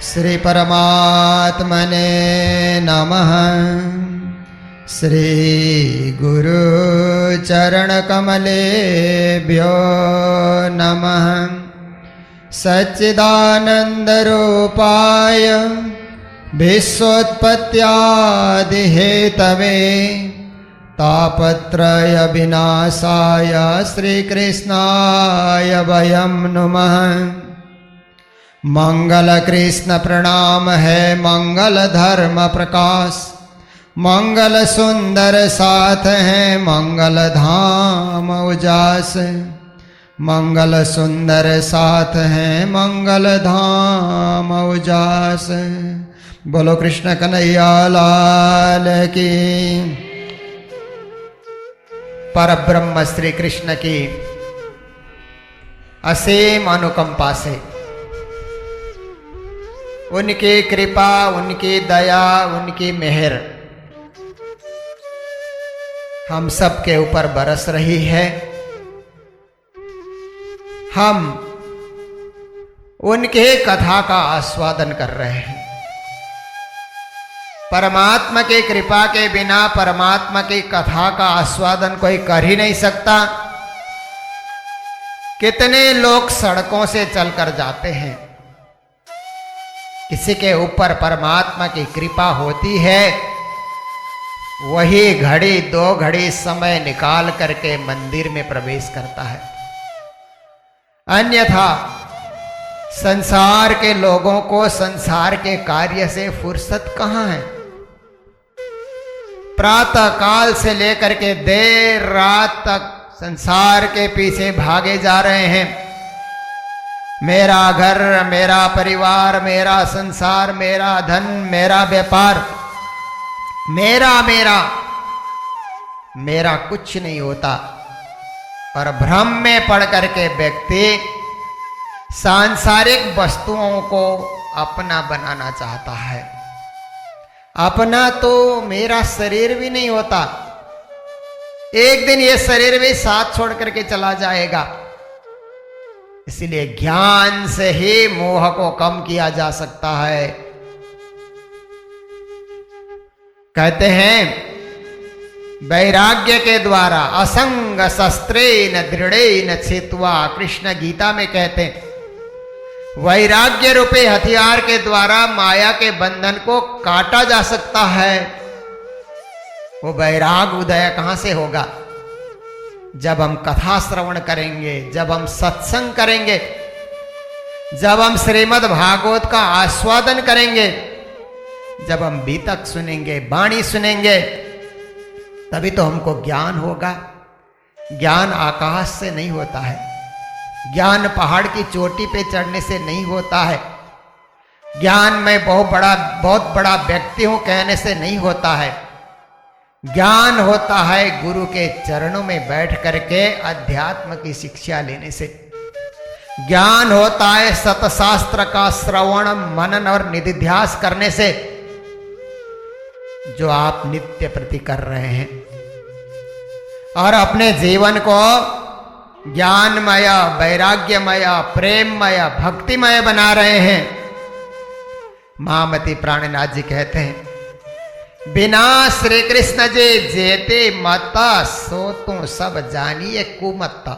श्री परमात्मने नमः। श्री गुरु चरण कमलेभ्यो नमः। सच्चिदानंद रूपाय विश्वोत्पत्त्यादि हेतवे तापत्रय विनाशाय श्रीकृष्णाय वयं नुमः। मंगल कृष्ण प्रणाम है मंगल धर्म प्रकाश, मंगल सुंदर साथ है मंगल धाम उजास। मंगल सुंदर साथ है मंगल धाम उजास। बोलो कृष्ण कन्हैया लाल की। परब्रह्म श्री कृष्ण की असीम अनुकंपा से, उनकी कृपा, उनकी दया, उनकी मेहर हम सब के ऊपर बरस रही है। हम उनके कथा का आस्वादन कर रहे हैं। परमात्मा की कृपा के बिना परमात्मा की कथा का आस्वादन कोई कर ही नहीं सकता। कितने लोग सड़कों से चलकर जाते हैं, किसी के ऊपर परमात्मा की कृपा होती है, वही घड़ी दो घड़ी समय निकाल करके मंदिर में प्रवेश करता है। अन्यथा संसार के लोगों को संसार के कार्य से फुर्सत कहां है। प्रातः काल से लेकर के देर रात तक संसार के पीछे भागे जा रहे हैं। मेरा घर, मेरा परिवार, मेरा संसार, मेरा धन, मेरा व्यापार, मेरा मेरा मेरा कुछ नहीं होता। और भ्रम में पड़ करके व्यक्ति सांसारिक वस्तुओं को अपना बनाना चाहता है। अपना तो मेरा शरीर भी नहीं होता, एक दिन ये शरीर भी साथ छोड़ करके चला जाएगा। इसलिए ज्ञान से ही मोह को कम किया जा सकता है। कहते हैं वैराग्य के द्वारा असंग शस्त्रेण दृढ़ेन छित्वा, कृष्ण गीता में कहते हैं वैराग्य रूपी हथियार के द्वारा माया के बंधन को काटा जा सकता है। वो वैराग उदय कहां से होगा? जब हम कथा श्रवण करेंगे, जब हम सत्संग करेंगे, जब हम श्रीमद् भागवत का आस्वादन करेंगे, जब हम बीतक सुनेंगे, वाणी सुनेंगे, तभी तो हमको ज्ञान होगा। ज्ञान आकाश से नहीं होता है, ज्ञान पहाड़ की चोटी पे चढ़ने से नहीं होता है, ज्ञान मैं बहुत बड़ा व्यक्ति हूं कहने से नहीं होता है। ज्ञान होता है गुरु के चरणों में बैठ करके अध्यात्म की शिक्षा लेने से। ज्ञान होता है सतशास्त्र का श्रवण, मनन और निधिध्यास करने से, जो आप नित्य प्रति कर रहे हैं। और अपने जीवन को ज्ञानमय, वैराग्यमय, प्रेममय, भक्तिमय बना रहे हैं। महामती प्राणनाथ जी कहते हैं बिना श्री कृष्ण जे जेते मता, सो तू सब जानिए कुमत्ता।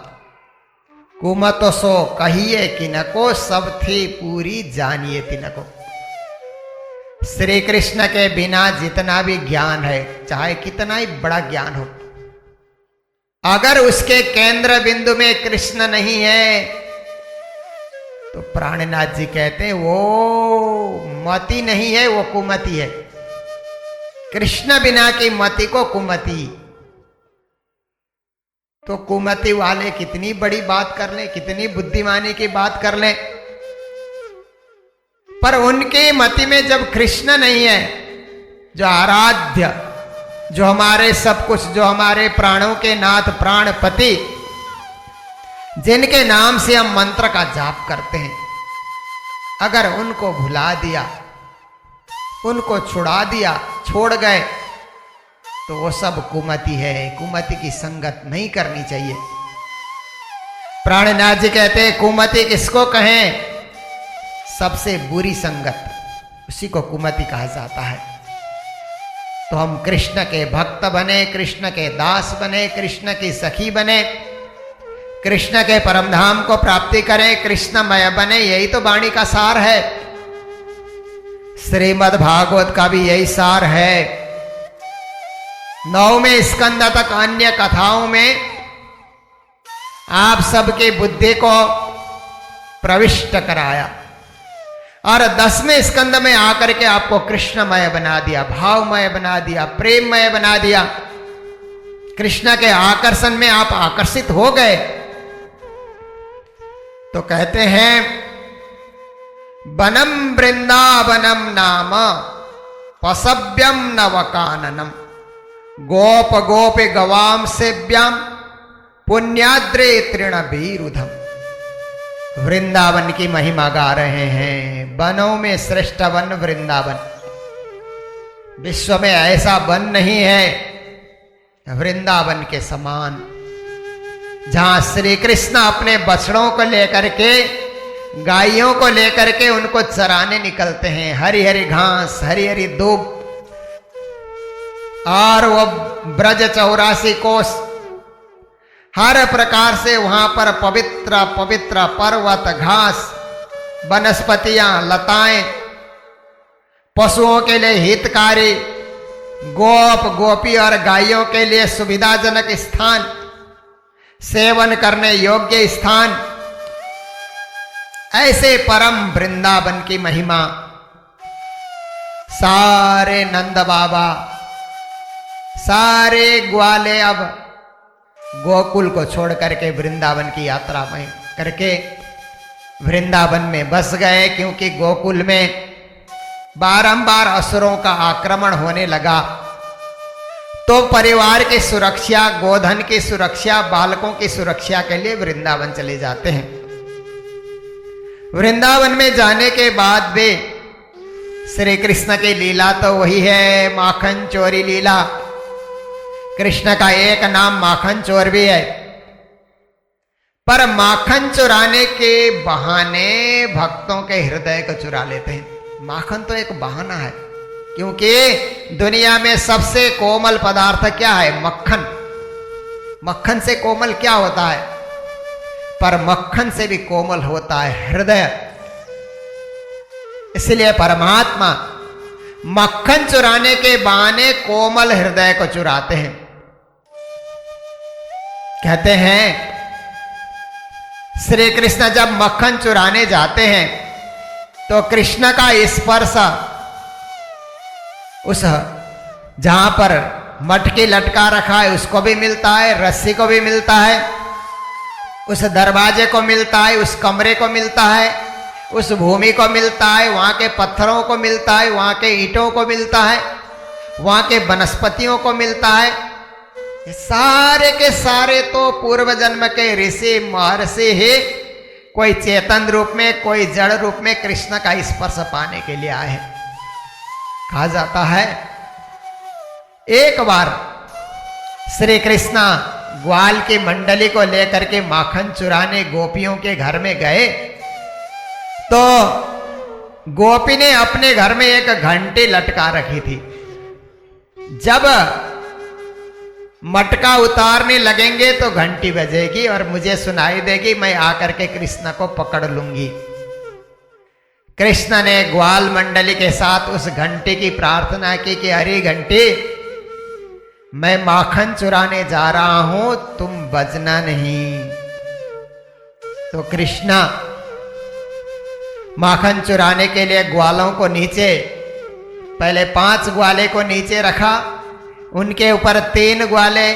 कुमत सो कहिए किनको, सब थी पूरी जानिए तिनको। श्री कृष्ण के बिना जितना भी ज्ञान है, चाहे कितना ही बड़ा ज्ञान हो, अगर उसके केंद्र बिंदु में कृष्ण नहीं है तो प्राणनाथ जी कहते हैं वो मति नहीं है, वो कुमति है। कृष्ण बिना की मति को कुमति। तो कुमति वाले कितनी बड़ी बात कर लें, कितनी बुद्धिमानी की बात कर लें, पर उनके मति में जब कृष्ण नहीं है, जो आराध्य, जो हमारे सब कुछ, जो हमारे प्राणों के नाथ, प्राणपति, जिनके नाम से हम मंत्र का जाप करते हैं, अगर उनको भुला दिया, उनको छुड़ा दिया, छोड़ गए, तो वो सब कुमति है। कुमति की संगत नहीं करनी चाहिए। प्राणनाथ जी कहते हैं कुमति किसको कहें? सबसे बुरी संगत, उसी को कुमति कहा जाता है। तो हम कृष्ण के भक्त बने, कृष्ण के दास बने, कृष्ण की सखी बने, कृष्ण के परमधाम को प्राप्ति करें, कृष्णमय बने, यही तो वाणी का सार है। श्रीमद् भागवत का भी यही सार है। 9वें स्कंद तक अन्य कथाओं में आप सबके बुद्धि को प्रविष्ट कराया और 10वें स्कंद में आकर के आपको कृष्णमय बना दिया, भावमय बना दिया, प्रेममय बना दिया। कृष्ण के आकर्षण में आप आकर्षित हो गए। तो कहते हैं वनम वृंदावनम नाम पसव्यम नवकाननम गोप गोपी गवाम सेव्याम पुण्याद्रे तृणबीरुधम। वृंदावन की महिमा गा रहे हैं। वनों में श्रेष्ठ वन वृंदावन, विश्व में ऐसा वन नहीं है वृंदावन के समान, जहां श्री कृष्ण अपने बछड़ों को लेकर के, गायों को लेकर के उनको चराने निकलते हैं। हरी हरी घास, हरी हरी दूब, और वो ब्रज 84 कोस, हर प्रकार से वहां पर पवित्र पवित्र पर्वत, घास, वनस्पतियां, लताएं, पशुओं के लिए हितकारी, गोप गोपी और गायों के लिए सुविधाजनक स्थान, सेवन करने योग्य स्थान, ऐसे परम वृंदावन की महिमा सारे नंद बाबा, सारे ग्वाले अब गोकुल को छोड़ करके वृंदावन की यात्रा में करके वृंदावन में बस गए, क्योंकि गोकुल में बारंबार असुरों का आक्रमण होने लगा। तो परिवार की सुरक्षा, गोधन की सुरक्षा, बालकों की सुरक्षा के लिए वृंदावन चले जाते हैं। वृंदावन में जाने के बाद भी श्री कृष्ण की लीला तो वही है, माखन चोरी लीला। कृष्ण का एक नाम माखन चोर भी है, पर माखन चुराने के बहाने भक्तों के हृदय को चुरा लेते हैं। माखन तो एक बहाना है, क्योंकि दुनिया में सबसे कोमल पदार्थ क्या है? मक्खन। मक्खन से कोमल क्या होता है? पर मक्खन से भी कोमल होता है हृदय। इसलिए परमात्मा मक्खन चुराने के बहाने कोमल हृदय को चुराते हैं। कहते हैं श्री कृष्ण जब मक्खन चुराने जाते हैं तो कृष्ण का स्पर्श उस जहां पर मटकी लटका रखा है उसको भी मिलता है, रस्सी को भी मिलता है, उस दरवाजे को मिलता है, उस कमरे को मिलता है, उस भूमि को मिलता है, वहां के पत्थरों को मिलता है, वहां के ईंटों को मिलता है, वहां के वनस्पतियों को मिलता है। ये सारे के सारे तो पूर्व जन्म के ऋषि महर्षि ही कोई चेतन रूप में, कोई जड़ रूप में कृष्ण का स्पर्श पाने के लिए आए हैं। कहा जाता है एक बार श्री कृष्ण ग्वाल की मंडली को लेकर के माखन चुराने गोपियों के घर में गए, तो गोपी ने अपने घर में एक घंटी लटका रखी थी। जब मटका उतारने लगेंगे तो घंटी बजेगी और मुझे सुनाई देगी, मैं आकर के कृष्ण को पकड़ लूंगी। कृष्ण ने ग्वाल मंडली के साथ उस घंटी की प्रार्थना की कि हरी घंटी, मैं माखन चुराने जा रहा हूं, तुम बजना नहीं। तो कृष्णा माखन चुराने के लिए ग्वालों को नीचे, पहले 5 ग्वाले को नीचे रखा, उनके ऊपर 3 ग्वाले,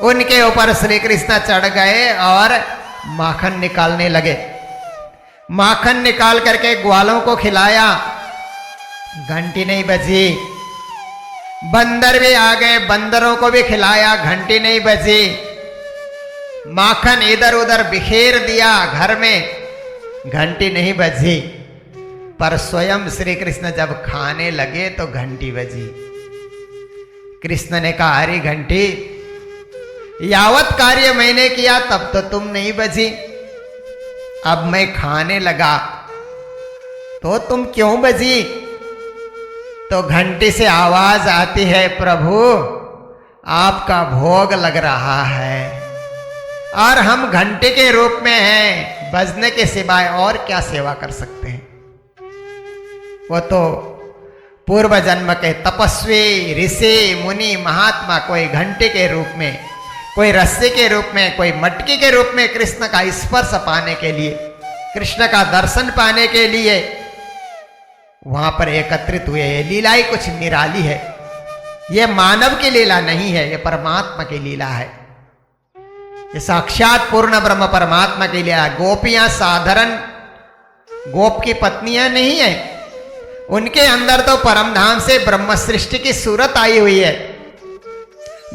उनके ऊपर श्री कृष्ण चढ़ गए और माखन निकालने लगे। माखन निकाल करके ग्वालों को खिलाया, घंटी नहीं बजी। बंदर भी आ गए, बंदरों को भी खिलाया, घंटी नहीं बजी। माखन इधर उधर बिखेर दिया घर में, घंटी नहीं बजी। पर स्वयं श्री कृष्ण जब खाने लगे तो घंटी बजी। कृष्ण ने कहा हरी घंटी, यावत कार्य मैंने किया तब तो तुम नहीं बजी, अब मैं खाने लगा तो तुम क्यों बजी? तो घंटी से आवाज आती है, प्रभु आपका भोग लग रहा है और हम घंटे के रूप में हैं, बजने के सिवाय और क्या सेवा कर सकते हैं। वो तो पूर्व जन्म के तपस्वी ऋषि मुनि महात्मा कोई घंटे के रूप में, कोई रस्सी के रूप में, कोई मटकी के रूप में कृष्ण का स्पर्श पाने के लिए, कृष्ण का दर्शन पाने के लिए वहां पर एकत्रित हुए। ये लीला ही कुछ निराली है। ये मानव की लीला नहीं है, ये परमात्मा की लीला है। ये साक्षात पूर्ण ब्रह्म परमात्मा की लीला। गोपियां साधारण गोप की पत्नियां नहीं है, उनके अंदर तो परमधाम से ब्रह्म सृष्टि की सूरत आई हुई है।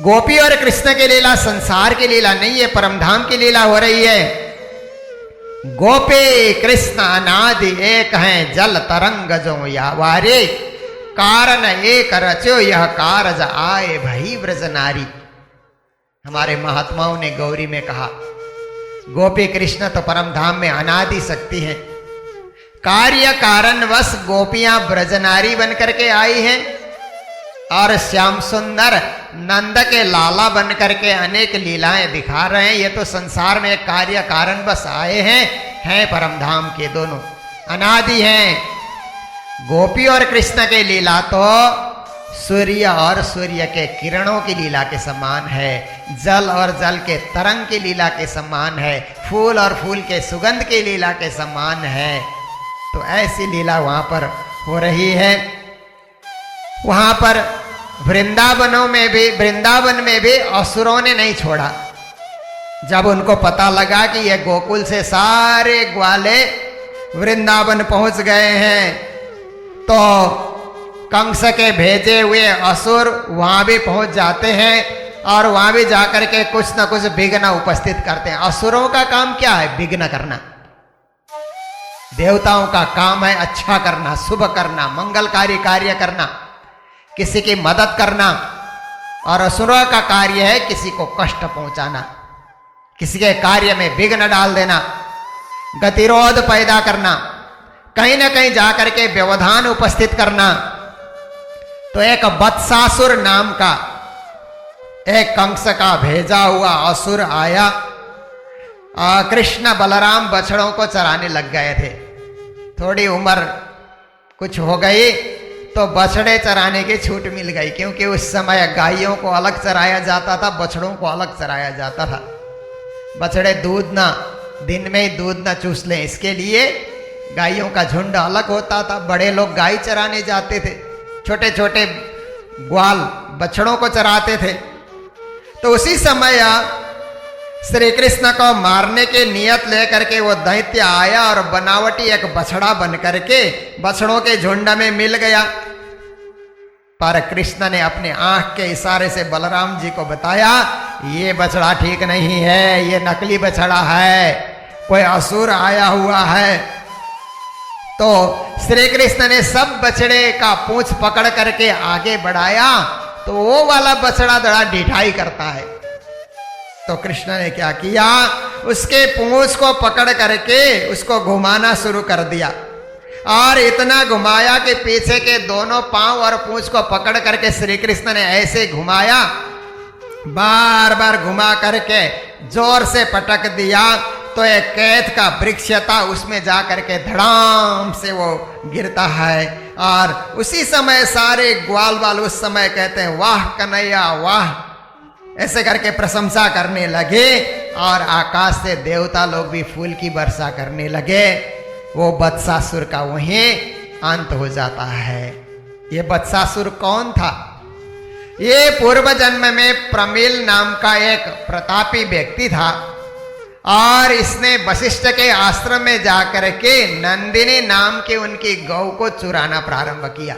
गोपी और कृष्ण की लीला संसार की लीला नहीं है, परमधाम की लीला हो रही है। गोपी कृष्ण अनादि एक हैं, जल तरंग जो यावारे, कारण एक रचो यह कारज आए भई ब्रज नारी। हमारे महात्माओं ने गौरी में कहा, गोपी कृष्ण तो परमधाम में अनादि शक्ति है, कार्य कारणवश गोपियां ब्रजनारी बन करके आई हैं और श्याम सुंदर नंद के लाला बन करके अनेक लीलाएं दिखा रहे हैं। ये तो संसार में कार्य कारण बस आए हैं परमधाम के, दोनों अनादि हैं। गोपी और कृष्ण के लीला तो सूर्य और सूर्य के किरणों की लीला के समान है, जल और जल के तरंग की लीला के समान है, फूल और फूल के सुगंध की लीला के समान है। तो ऐसी लीला वहां पर हो रही है। वहां पर वृंदावन में भी असुरों ने नहीं छोड़ा। जब उनको पता लगा कि ये गोकुल से सारे ग्वाले वृंदावन पहुंच गए हैं, तो कंस के भेजे हुए असुर वहां भी पहुंच जाते हैं और वहां भी जाकर के कुछ ना कुछ विघ्न उपस्थित करते हैं। असुरों का काम क्या है? विघ्न करना। देवताओं का काम है अच्छा करना, शुभ करना, मंगलकारी कार्य करना, किसी की मदद करना। और असुरों का कार्य है किसी को कष्ट पहुंचाना, किसी के कार्य में विघ्न डाल देना, गतिरोध पैदा करना, कहीं ना कहीं जाकर के व्यवधान उपस्थित करना। तो एक वत्सासुर नाम का एक कंस का भेजा हुआ असुर आया। कृष्ण बलराम बछड़ों को चराने लग गए थे। थोड़ी उम्र कुछ हो गई तो बछड़े चराने की छूट मिल गई, क्योंकि उस समय गायों को अलग चराया जाता था, बछड़ों को अलग चराया जाता था। बछड़े दूध ना, दिन में ही दूध ना चूस लें, इसके लिए गायों का झुंड अलग होता था। बड़े लोग गाय चराने जाते थे, छोटे छोटे ग्वाल बछड़ों को चराते थे। तो उसी समय श्री कृष्ण को मारने के नियत लेकर के वो दैत्य आया और बनावटी एक बछड़ा बन करके बछड़ों के झुंड में मिल गया। पर कृष्ण ने अपने आंख के इशारे से बलराम जी को बताया, ये बछड़ा ठीक नहीं है, ये नकली बछड़ा है, कोई असुर आया हुआ है। तो श्री कृष्ण ने सब बछड़े का पूंछ पकड़ करके आगे बढ़ाया, तो वो वाला बछड़ा बड़ा ढिठाई करता है। तो कृष्ण ने क्या किया, उसके पूंछ को पकड़ करके उसको घुमाना शुरू कर दिया और इतना घुमाया कि पीछे के दोनों पांव और पूंछ को पकड़ करके श्री कृष्ण ने ऐसे घुमाया, बार बार घुमा करके जोर से पटक दिया। तो एक कैथ का वृक्ष था, उसमें जा करके धड़ाम से वो गिरता है। और उसी समय सारे ग्वाल वाल उस समय कहते हैं, वाह कन्हैया वाह, ऐसे करके प्रशंसा करने लगे। और आकाश से देवता लोग भी फूल की वर्षा करने लगे। वो वत्सासुर का वहीं अंत हो जाता है। ये वत्सासुर कौन था? ये पूर्व जन्म में प्रमिल नाम का एक प्रतापी व्यक्ति था और इसने वशिष्ठ के आश्रम में जाकर के नंदिनी नाम के उनकी गौ को चुराना प्रारंभ किया।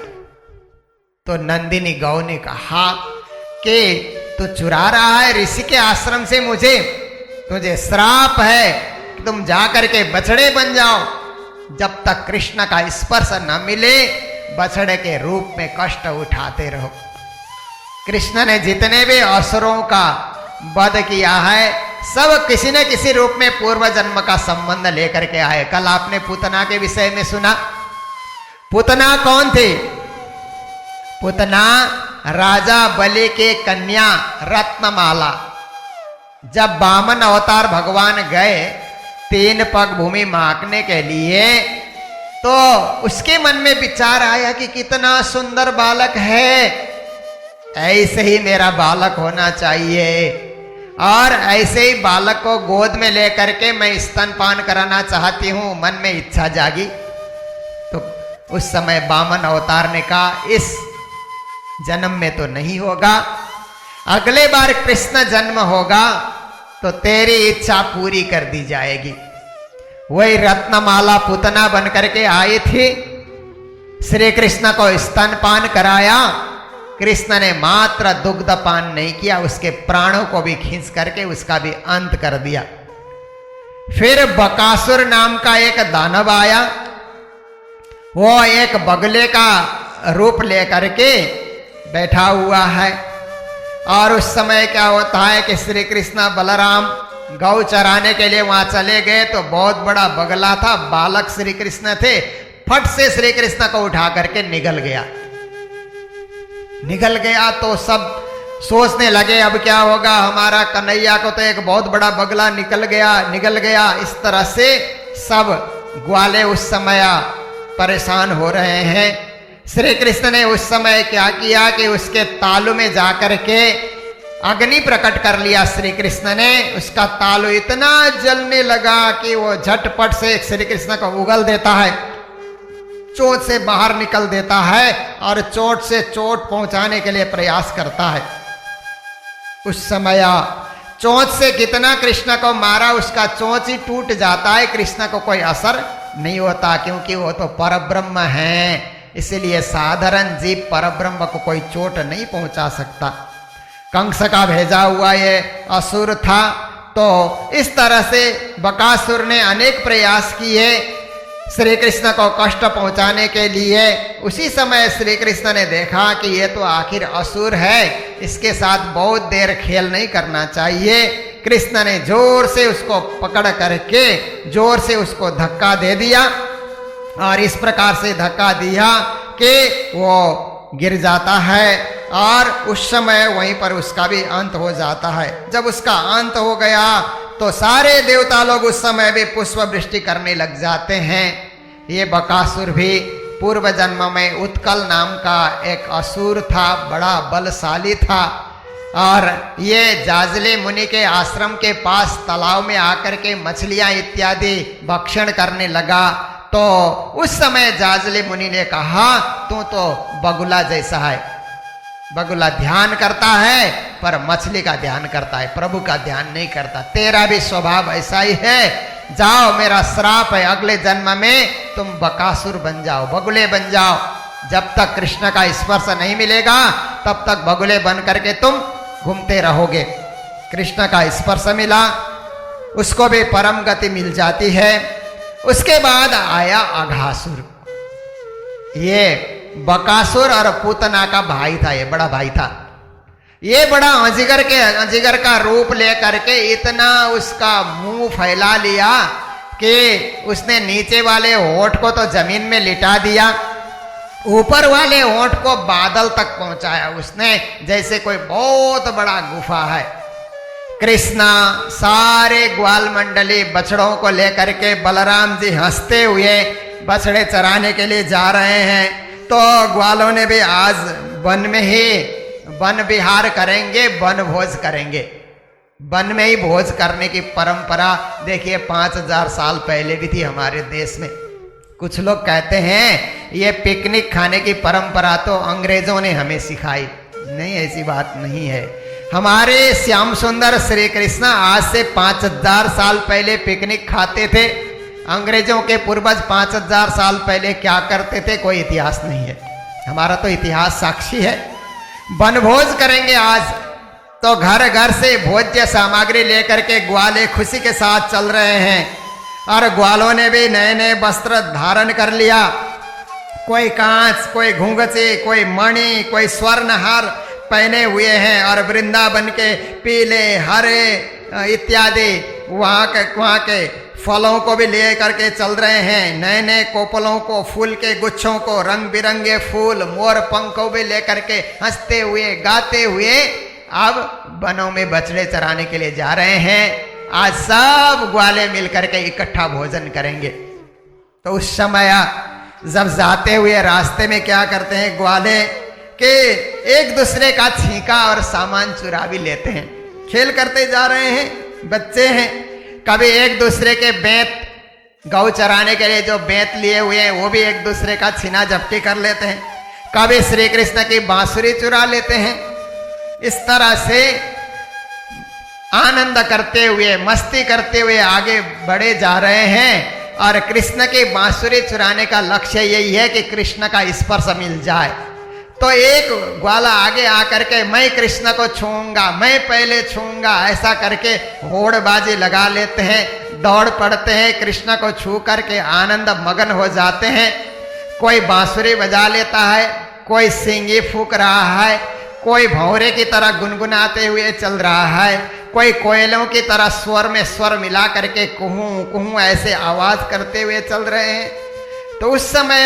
तो नंदिनी गौ ने कहा कि तू चुरा रहा है ऋषि के आश्रम से मुझे, तुझे श्राप है कि तुम जाकर के बछड़े बन जाओ। जब तक कृष्ण का स्पर्श न मिले बछड़े के रूप में कष्ट उठाते रहो। कृष्ण ने जितने भी असुरों का वध किया है सब किसी न किसी रूप में पूर्व जन्म का संबंध लेकर के आए। कल आपने पूतना के विषय में सुना, पूतना कौन थे? पूतना राजा बलि के कन्या रत्नमाला। जब वामन अवतार भगवान गए 3 पग भूमि मापने के लिए, तो उसके मन में विचार आया कि कितना सुंदर बालक है, ऐसे ही मेरा बालक होना चाहिए, और ऐसे ही बालक को गोद में लेकर के मैं स्तनपान कराना चाहती हूं। मन में इच्छा जागी। तो उस समय वामन अवतार ने कहा, इस जन्म में तो नहीं होगा, अगले बार कृष्ण जन्म होगा तो तेरी इच्छा पूरी कर दी जाएगी। वही रत्नमाला पूतना बन करके आई थी, श्री कृष्ण को स्तनपान कराया। कृष्ण ने मात्र दुग्धपान नहीं किया, उसके प्राणों को भी खींच करके उसका भी अंत कर दिया। फिर बकासुर नाम का एक दानव आया, वो एक बगले का रूप लेकर के बैठा हुआ है। और उस समय क्या होता है कि श्री कृष्ण बलराम गौ चराने के लिए वहां चले गए, तो बहुत बड़ा बगला था, बालक श्री कृष्ण थे, फट से श्री कृष्ण को उठा करके निगल गया। तो सब सोचने लगे अब क्या होगा, हमारा कन्हैया को तो एक बहुत बड़ा बगला निकल गया। इस तरह से सब ग्वाले उस समय परेशान हो रहे हैं। श्री कृष्ण ने उस समय क्या किया कि उसके तालू में जाकर के अग्नि प्रकट कर लिया। श्री कृष्ण ने उसका तालू इतना जलने लगा कि वो झटपट से श्री कृष्ण को उगल देता है, चोट से बाहर निकल देता है और चोट से चोट पहुंचाने के लिए प्रयास करता है। उस समय चोंच से कितना कृष्ण को मारा, उसका चोंच ही टूट जाता है, कृष्ण को कोई असर नहीं होता, क्योंकि वो तो परब्रह्म है। इसलिए साधारण जीव परब्रह्म को कोई चोट नहीं पहुंचा सकता। कंस का भेजा हुआ ये असुर था। तो इस तरह से बकासुर ने अनेक प्रयास किए श्री कृष्ण को कष्ट पहुंचाने के लिए। उसी समय श्री कृष्ण ने देखा कि ये तो आखिर असुर है, इसके साथ बहुत देर खेल नहीं करना चाहिए। कृष्ण ने जोर से उसको पकड़ करके जोर से उसको धक्का दे दिया, और इस प्रकार से धक्का दिया कि वो गिर जाता है, और उस समय वहीं पर उसका भी अंत हो जाता है। जब उसका अंत हो गया तो सारे देवता लोग उस समय भी पुष्प वृष्टि करने लग जाते हैं। ये बकासुर भी पूर्व जन्म में उत्कल नाम का एक असुर था, बड़ा बलशाली था, और ये जाजले मुनि के आश्रम के पास तालाब में आकर के मछलियां इत्यादि भक्षण करने लगा। तो उस समय जाजले मुनि ने कहा, तू तो बगुला जैसा है, बगुला ध्यान करता है पर मछली का ध्यान करता है, प्रभु का ध्यान नहीं करता, तेरा भी स्वभाव ऐसा ही है। जाओ, मेरा श्राप है, अगले जन्म में तुम बकासुर बन जाओ, बगुले बन जाओ। जब तक कृष्ण का स्पर्श नहीं मिलेगा तब तक बगुले बन करके तुम घूमते रहोगे। कृष्ण का स्पर्श मिला, उसको भी परम गति मिल जाती है। उसके बाद आया अघासुर। ये बकासुर और पूतना का भाई था, ये बड़ा भाई था। ये बड़ा अजगर का रूप लेकर के इतना उसका मुंह फैला लिया कि उसने नीचे वाले होंठ को तो जमीन में लिटा दिया, ऊपर वाले होंठ को बादल तक पहुंचाया उसने, जैसे कोई बहुत बड़ा गुफा है। कृष्णा सारे ग्वाल मंडली बछड़ों को लेकर के बलराम जी हंसते हुए बछड़े चराने के लिए जा रहे हैं। तो ग्वालों ने भी आज वन में ही वन विहार करेंगे, वन भोज करेंगे। वन में ही भोज करने की परंपरा देखिए 5000 साल पहले भी थी हमारे देश में। कुछ लोग कहते हैं ये पिकनिक खाने की परंपरा तो अंग्रेजों ने हमें सिखाई। नहीं, ऐसी बात नहीं है। हमारे श्याम सुंदर श्री कृष्ण आज से 5000 साल पहले पिकनिक खाते थे। अंग्रेजों के पूर्वज 5000 साल पहले क्या करते थे कोई इतिहास नहीं है, हमारा तो इतिहास साक्षी है। वनभोज करेंगे आज, तो घर घर से भोज्य सामग्री लेकर के ग्वाले खुशी के साथ चल रहे हैं, और ग्वालों ने भी नए नए वस्त्र धारण कर लिया। कोई कांच, कोई घूंघचे, कोई मणि, कोई स्वर्णहार पहने हुए हैं, और वृंदावन के पीले, हरे इत्यादि वहाँ के फलों को भी ले करके चल रहे हैं, नए नए कोपलों को, फूल के गुच्छों को, रंग बिरंगे फूल, मोर पंखों भी लेकर के हंसते हुए गाते हुए अब वनों में बछड़े चराने के लिए जा रहे हैं। आज सब ग्वाले मिलकर के इकट्ठा भोजन करेंगे। तो उस समय जब जाते हुए रास्ते में क्या करते हैं ग्वाले के एक दूसरे का छींका और सामान चुरा भी लेते हैं। खेल करते जा रहे हैं, बच्चे हैं, कभी एक दूसरे के बेंत, गौ चराने के लिए जो बेंत लिए हुए हैं वो भी एक दूसरे का छीना झपटी कर लेते हैं, कभी श्री कृष्ण की बांसुरी चुरा लेते हैं। इस तरह से आनंद करते हुए, मस्ती करते हुए आगे बढ़े जा रहे हैं। और कृष्ण की बांसुरी चुराने का लक्ष्य यही है कि कृष्ण का स्पर्श मिल जाए। तो एक ग्वाला आगे आकर के मैं कृष्ण को छूऊंगा, मैं पहले छूऊंगा, ऐसा करके होड़बाजी लगा लेते हैं, दौड़ पड़ते हैं, कृष्ण को छू करके आनंद मगन हो जाते हैं। कोई बांसुरी बजा लेता है, कोई सींगी फूंक रहा है, कोई भंवरे की तरह गुनगुनाते हुए चल रहा है, कोई कोयलों की तरह स्वर में स्वर मिला करके कुहू कुहू ऐसे आवाज करते हुए चल रहे हैं। तो उस समय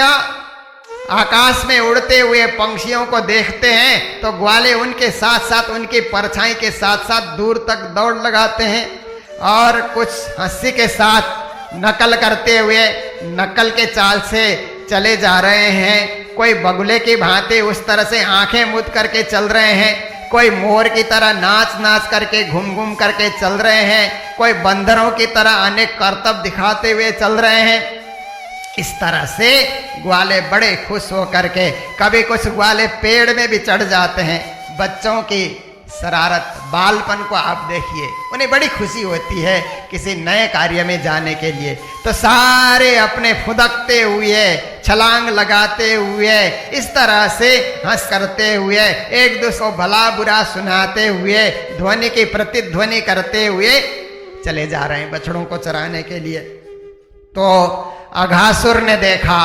आकाश में उड़ते हुए पंछियों को देखते हैं तो ग्वाले उनके साथ साथ, उनकी परछाई के साथ साथ दूर तक दौड़ लगाते हैं और कुछ हंसी के साथ नकल करते हुए, नकल के चाल से चले जा रहे हैं। कोई बगुले की भांति उस तरह से आंखें मूंद करके चल रहे हैं, कोई मोर की तरह नाच नाच करके घूम घूम करके चल रहे हैं, कोई बंदरों की तरह अनेक करतब दिखाते हुए चल रहे हैं। इस तरह से ग्वाले बड़े खुश होकर के, कभी कुछ ग्वाले पेड़ में भी चढ़ जाते हैं। बच्चों की शरारत, बालपन को आप देखिए, उन्हें बड़ी खुशी होती है किसी नए कार्य में जाने के लिए। तो सारे अपने फुदकते हुए, छलांग लगाते हुए, इस तरह से हंस करते हुए, एक दूसरे को भला बुरा सुनाते हुए, ध्वनि की प्रतिध्वनि करते हुए चले जा रहे हैं बछड़ों को चराने के लिए। तो अघासुर ने देखा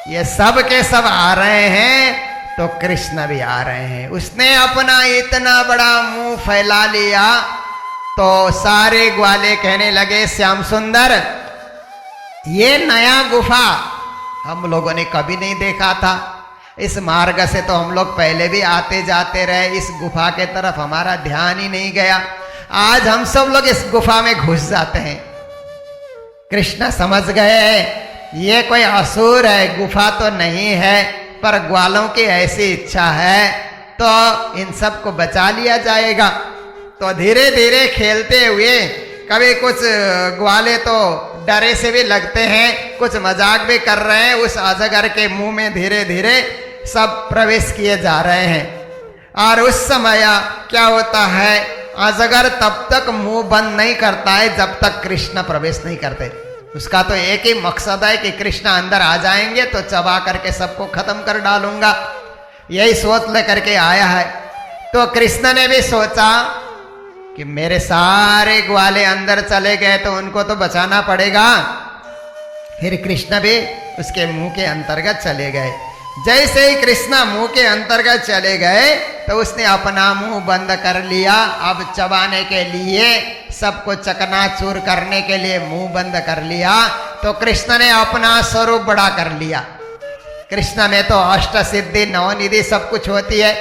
ये सब के सब आ रहे हैं तो कृष्ण भी आ रहे हैं। उसने अपना इतना बड़ा मुंह फैला लिया तो सारे ग्वाले कहने लगे, श्याम सुंदर, ये नया गुफा हम लोगों ने कभी नहीं देखा था। इस मार्ग से तो हम लोग पहले भी आते जाते रहे, इस गुफा के तरफ हमारा ध्यान ही नहीं गया। आज हम सब लोग इस गुफा में घुस जाते हैं। कृष्ण समझ गए ये कोई असुर है, गुफा तो नहीं है, पर ग्वालों की ऐसी इच्छा है तो इन सब को बचा लिया जाएगा। तो धीरे धीरे खेलते हुए, कभी कुछ ग्वाले तो डरे से भी लगते हैं, कुछ मजाक भी कर रहे हैं, उस अजगर के मुंह में धीरे धीरे सब प्रवेश किए जा रहे हैं। और उस समय क्या होता है, अजगर तब तक मुंह बंद नहीं करता है जब तक कृष्ण प्रवेश नहीं करते। उसका तो एक ही मकसद है कि कृष्ण अंदर आ जाएंगे तो चबा करके सबको खत्म कर डालूंगा, यही सोच लेकर के आया है। तो कृष्ण ने भी सोचा कि मेरे सारे ग्वाले अंदर चले गए तो उनको तो बचाना पड़ेगा। फिर कृष्ण भी उसके मुंह के अंतर्गत चले गए। जैसे ही कृष्ण मुंह के अंतर्गत चले गए तो उसने अपना मुंह बंद कर लिया। अब चबाने के लिए, सबको चकनाचूर करने के लिए मुंह बंद कर लिया। तो कृष्ण ने अपना स्वरूप बड़ा कर लिया। कृष्ण में तो अष्ट सिद्धि नवनिधि सब कुछ होती है,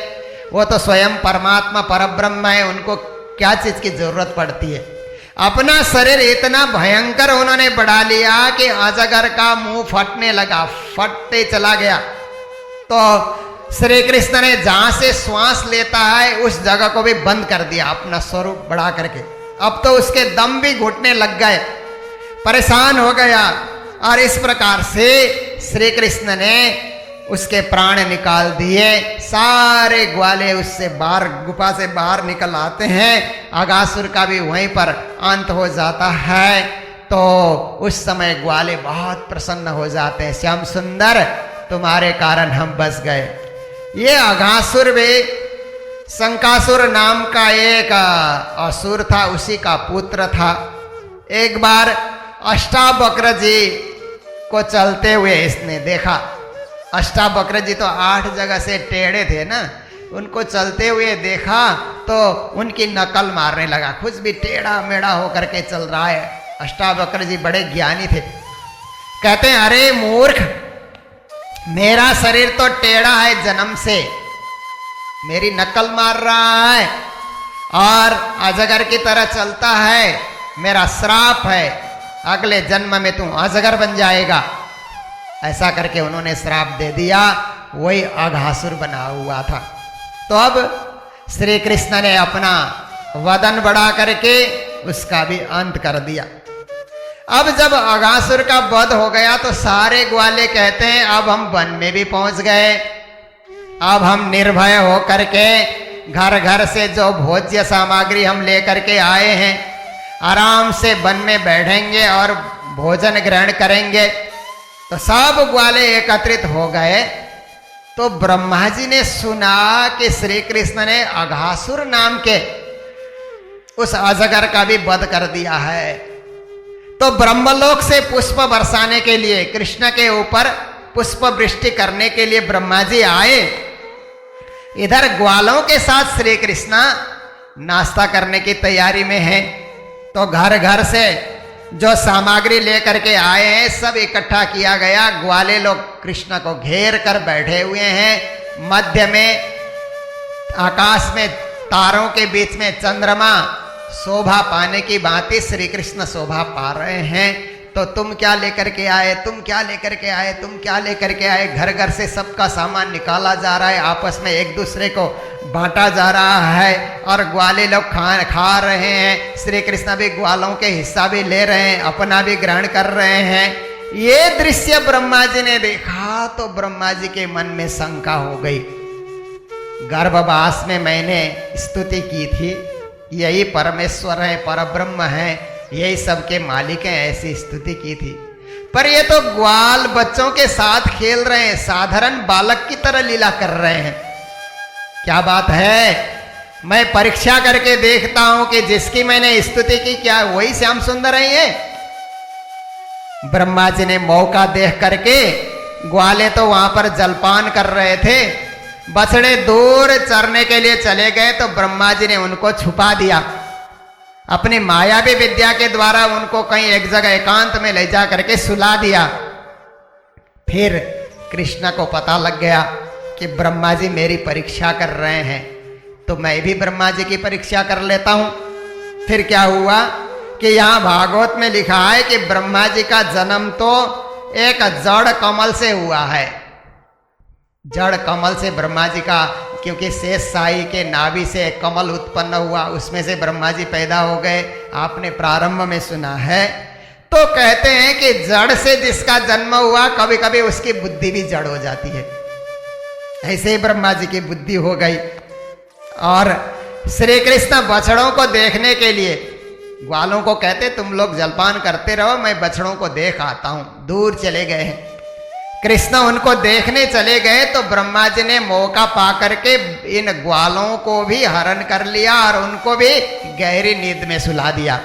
वो तो स्वयं परमात्मा परब्रह्म है, उनको क्या चीज की जरूरत पड़ती है। अपना शरीर इतना भयंकर उन्होंने बढ़ा लिया कि अजगर का मुंह फटने लगा, फटते चला गया। तो श्री कृष्ण ने जहां से श्वास लेता है उस जगह को भी बंद कर दिया अपना स्वरूप बढ़ा करके। अब तो उसके दम भी घुटने लग गए, परेशान हो गया। और इस प्रकार से श्री कृष्ण ने उसके प्राण निकाल दिए। सारे ग्वाले उससे बाहर, गुफा से बाहर निकल आते हैं। अघासुर का भी वहीं पर अंत हो जाता है। तो उस समय ग्वाले बहुत प्रसन्न हो जाते हैं, श्याम सुंदर तुम्हारे कारण हम बच गए। ये अघासुर भी शंकासुर नाम का एक असुर था, उसी का पुत्र था। एक बार अष्टावक्र जी को चलते हुए इसने देखा। अष्टावक्र जी तो 8 जगह से टेढ़े थे ना, उनको चलते हुए देखा तो उनकी नकल मारने लगा। खुद भी टेढ़ा मेढ़ा होकर के चल रहा है। अष्टावक्र जी बड़े ज्ञानी थे। कहते हैं, अरे मूर्ख, मेरा शरीर तो टेढ़ा है जन्म से, मेरी नकल मार रहा है और अजगर की तरह चलता है, मेरा श्राप है, अगले जन्म में तू अजगर बन जाएगा। ऐसा करके उन्होंने श्राप दे दिया। वही अघासुर बना हुआ था। तो अब श्री कृष्ण ने अपना वदन बढ़ा करके उसका भी अंत कर दिया। अब जब अघासुर का वध हो गया तो सारे ग्वाले कहते हैं, अब हम वन में भी पहुंच गए, अब हम निर्भय हो करके घर घर से जो भोज्य सामग्री हम लेकर के आए हैं, आराम से वन में बैठेंगे और भोजन ग्रहण करेंगे। तो सब ग्वाले एकत्रित हो गए। तो ब्रह्मा जी ने सुना कि श्री कृष्ण ने अघासुर नाम के उस अजगर का भी वध कर दिया है। तो ब्रह्मलोक से पुष्प बरसाने के लिए, कृष्ण के ऊपर पुष्प वृष्टि करने के लिए ब्रह्मा जी आए। इधर ग्वालों के साथ श्री कृष्ण नाश्ता करने की तैयारी में है। तो घर घर से जो सामग्री लेकर के आए हैं सब इकट्ठा किया गया। ग्वाले लोग कृष्ण को घेर कर बैठे हुए हैं। मध्य में आकाश में तारों के बीच में चंद्रमा शोभा पाने की भांति श्री कृष्ण शोभा पा रहे हैं। तो तुम क्या लेकर के आए, तुम क्या लेकर के आए, तुम क्या लेकर के आए। घर घर से सबका सामान निकाला जा रहा है, आपस में एक दूसरे को बांटा जा रहा है और ग्वाले लोग खा रहे हैं। श्री कृष्ण भी ग्वालों के हिस्सा भी ले रहे हैं, अपना भी ग्रहण कर रहे हैं। ये दृश्य ब्रह्मा जी ने देखा तो ब्रह्मा जी के मन में शंका हो गई। गर्भवास में मैंने स्तुति की थी, यही परमेश्वर है, परब्रह्म है, यही सबके मालिक हैं, ऐसी स्तुति की थी। पर ये तो ग्वाल बच्चों के साथ खेल रहे हैं, साधारण बालक की तरह लीला कर रहे हैं। क्या बात है, मैं परीक्षा करके देखता हूं कि जिसकी मैंने स्तुति की क्या वही श्याम सुंदर है। ब्रह्मा जी ने मौका देख करके, ग्वाले तो वहां पर जलपान कर रहे थे, बछड़े दूर चरने के लिए चले गए। तो ब्रह्मा जी ने उनको छुपा दिया, अपनी मायावी विद्या के द्वारा उनको कहीं एक जगह एकांत में ले जा करके सुला दिया। फिर कृष्ण को पता लग गया कि ब्रह्मा जी मेरी परीक्षा कर रहे हैं, तो मैं भी ब्रह्मा जी की परीक्षा कर लेता हूं। फिर क्या हुआ कि यहां भागवत में लिखा है कि ब्रह्मा जी का जन्म तो एक जड़ कमल से हुआ है। जड़ कमल से ब्रह्मा जी का, क्योंकि शेष साई के नाभि से एक कमल उत्पन्न हुआ, उसमें से ब्रह्मा जी पैदा हो गए। आपने प्रारंभ में सुना है। तो कहते हैं कि जड़ से जिसका जन्म हुआ, कभी कभी उसकी बुद्धि भी जड़ हो जाती है। ऐसे ही ब्रह्मा जी की बुद्धि हो गई और श्री कृष्ण बछड़ों को देखने के लिए ग्वालों को कहते तुम लोग जलपान करते रहो, मैं बछड़ों को देख आता हूं। दूर चले गए हैं। कृष्ण उनको देखने चले गए तो ब्रह्मा जी ने मौका पा करके इन ग्वालों को भी हरण कर लिया और उनको भी गहरी नींद में सुला दिया।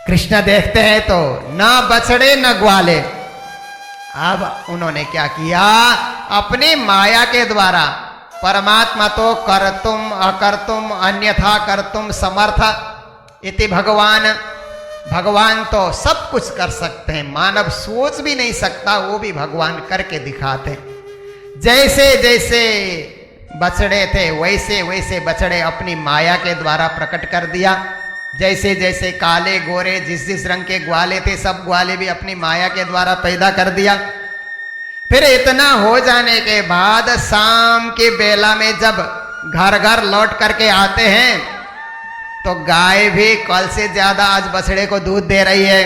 कृष्ण देखते हैं तो न बछड़े न ग्वाले। अब उन्होंने क्या किया, अपनी माया के द्वारा, परमात्मा तो कर्तुम अकर्तुम अन्यथा कर्तुम समर्थ इति भगवान, भगवान तो सब कुछ कर सकते हैं, मानव सोच भी नहीं सकता, वो भी भगवान करके दिखाते। जैसे जैसे बछड़े थे वैसे वैसे बछड़े अपनी माया के द्वारा प्रकट कर दिया। जैसे जैसे काले गोरे जिस जिस रंग के ग्वाले थे सब ग्वाले भी अपनी माया के द्वारा पैदा कर दिया। फिर इतना हो जाने के बाद शाम की बेला में जब घर घर लौट करके आते हैं तो गाय भी कल से ज्यादा आज बछड़े को दूध दे रही है।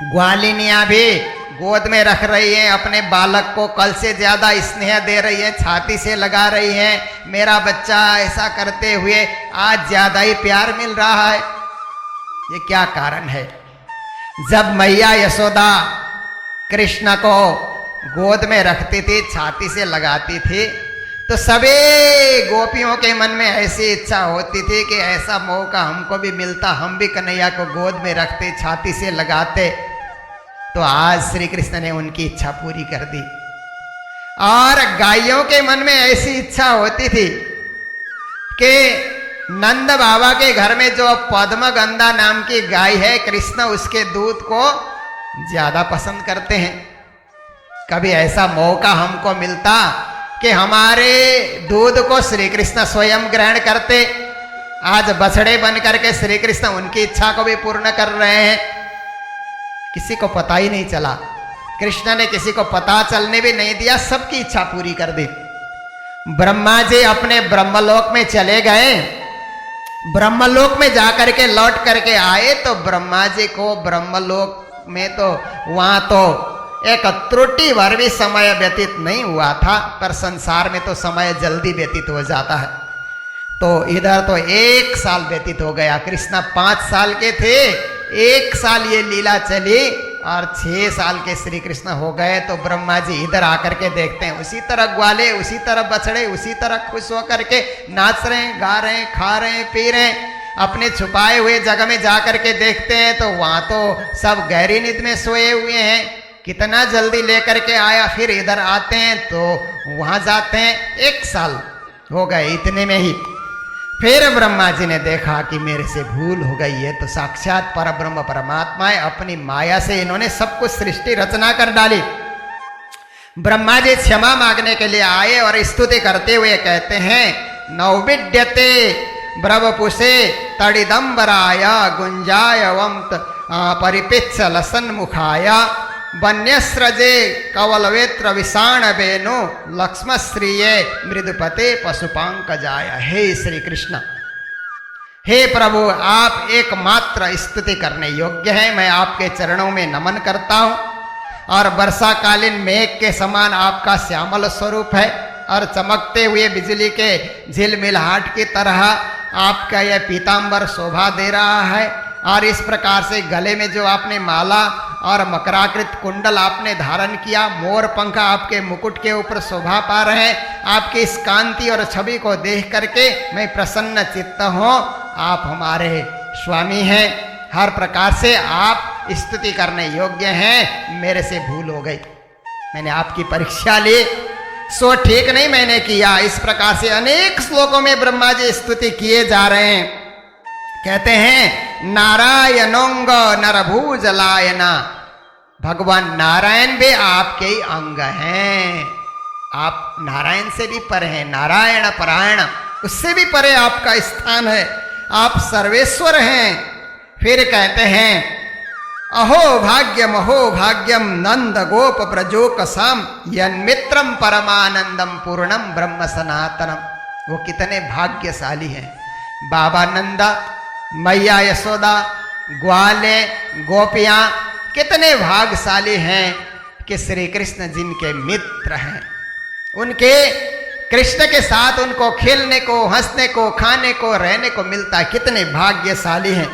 ग्वालिनियां भी गोद में रख रही है अपने बालक को, कल से ज्यादा स्नेह दे रही है, छाती से लगा रही है। मेरा बच्चा ऐसा करते हुए आज ज्यादा ही प्यार मिल रहा है। ये क्या कारण है? जब मैया यशोदा कृष्ण को गोद में रखती थी, छाती से लगाती थी, तो सभी गोपियों के मन में ऐसी इच्छा होती थी कि ऐसा मौका हमको भी मिलता, हम भी कन्हैया को गोद में रखते, छाती से लगाते। तो आज श्री कृष्ण ने उनकी इच्छा पूरी कर दी। और गायों के मन में ऐसी इच्छा होती थी कि नंद बाबा के घर में जो पद्मगंधा नाम की गाय है, कृष्ण उसके दूध को ज्यादा पसंद करते हैं। कभी ऐसा मौका हमको मिलता कि हमारे दूध को श्री कृष्ण स्वयं ग्रहण करते। आज बछड़े बन करके श्री कृष्ण उनकी इच्छा को भी पूर्ण कर रहे हैं, किसी को पता ही नहीं चला। कृष्ण ने किसी को पता चलने भी नहीं दिया, सबकी इच्छा पूरी कर दी। ब्रह्मा जी अपने ब्रह्मलोक में चले गए। ब्रह्मलोक में जाकर के लौट करके आए तो ब्रह्मा जी को ब्रह्मलोक में तो वहां तो एक त्रुटि भर भी समय व्यतीत नहीं हुआ था, पर संसार में तो समय जल्दी व्यतीत हो जाता है। तो इधर तो 1 साल व्यतीत हो गया। कृष्ण 5 साल के थे, 1 साल ये लीला चली और 6 साल के श्री कृष्ण हो गए। तो ब्रह्मा जी इधर आकर के देखते हैं, उसी तरह ग्वाले, उसी तरह बछड़े, उसी तरह खुश होकर के नाच रहे हैं, गा रहे हैं, खा रहे हैं, पी रहे हैं। अपने छुपाए हुए जगह में जाकर के देखते हैं तो वहां तो सब गहरी नींद में सोए हुए हैं। कितना जल्दी लेकर के आया, फिर इधर आते हैं तो वहां जाते हैं। 1 साल हो गए इतने में ही। फिर ब्रह्मा जी ने देखा कि मेरे से भूल हो गई है। तो साक्षात परब्रह्म परमात्मा है, अपनी माया से इन्होंने सब कुछ सृष्टि रचना कर डाली। ब्रह्मा जी क्षमा मांगने के लिए आए और स्तुति करते हुए कहते हैं, नौविड्यते ब्रवपुषे तड़िदंबराय गुंजाय वंत परिपिच्छ लसन मुखाय वन्यस्रजे कवलवेत्र विषाण वेणु लक्ष्मश्रिये मृदुपते पशुपांकजाय। हे श्री कृष्ण, हे प्रभु, आप एकमात्र स्तुति करने योग्य हैं। मैं आपके चरणों में नमन करता हूँ। और वर्षाकालीन मेघ के समान आपका श्यामल स्वरूप है और चमकते हुए बिजली के झिलमिलाहट की तरह आपका यह पीतांबर शोभा दे रहा है। और इस प्रकार से गले में जो आपने माला और मकराकृत कुंडल आपने धारण किया, मोर पंख आपके मुकुट के ऊपर शोभा पा रहे हैं। आपकी इस कांति और छवि को देख करके मैं प्रसन्न चित्त हूँ। आप हमारे स्वामी हैं, हर प्रकार से आप स्तुति करने योग्य हैं। मेरे से भूल हो गई, मैंने आपकी परीक्षा ली, सो ठीक नहीं मैंने किया। इस प्रकार से अनेक श्लोकों में ब्रह्मा जी स्तुति किए जा रहे हैं। कहते हैं, नारायणोंग नरभूजलायना, भगवान नारायण भी आपके ही अंग हैं। आप नारायण से भी परे हैं, नारायण परायण, उससे भी परे आपका स्थान है। आप सर्वेश्वर हैं। फिर कहते हैं, अहो भाग्यम नंद गोप ब्रजोकसाम यन्मित्रम परमानंदम पूर्णम ब्रह्म सनातनम। वो कितने भाग्यशाली हैं। बाबा नंदा, मैया यशोदा, ग्वाले, गोपियां कितने भाग्यशाली हैं कि श्री कृष्ण जिनके मित्र हैं, उनके कृष्ण के साथ उनको खेलने को, हंसने को, खाने को, रहने को मिलता है। कितने भाग्यशाली हैं।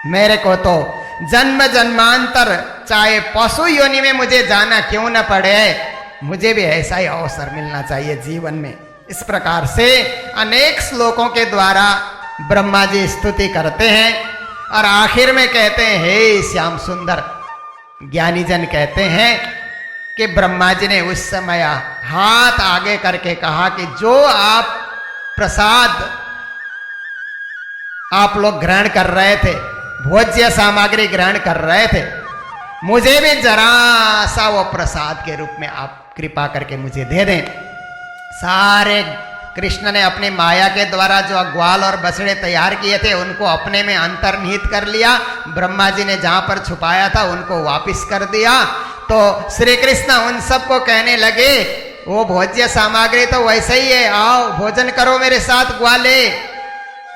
मेरे को तो जन्म जन्मांतर चाहे पशु योनि में मुझे जाना क्यों न पड़े, मुझे भी ऐसा ही अवसर मिलना चाहिए जीवन में। इस प्रकार से अनेक श्लोकों के द्वारा ब्रह्मा जी स्तुति करते हैं और आखिर में कहते हैं, हे श्याम सुंदर। ज्ञानी जन कहते हैं कि ब्रह्मा जी ने उस समय हाथ आगे करके कहा कि जो आप प्रसाद आप लोग ग्रहण कर रहे थे, भोज्य सामग्री ग्रहण कर रहे थे, मुझे भी जरा सा वो प्रसाद के रूप में आप कृपा करके मुझे दे दें। सारे कृष्ण ने अपनी माया के द्वारा जो ग्वाल और बछड़े तैयार किए थे उनको अपने में अंतर्निहित कर लिया। ब्रह्मा जी ने जहां पर छुपाया था उनको वापस कर दिया। तो श्री कृष्ण उन सबको कहने लगे, वो भोज्य सामग्री तो वैसे ही है, आओ भोजन करो मेरे साथ ग्वाले।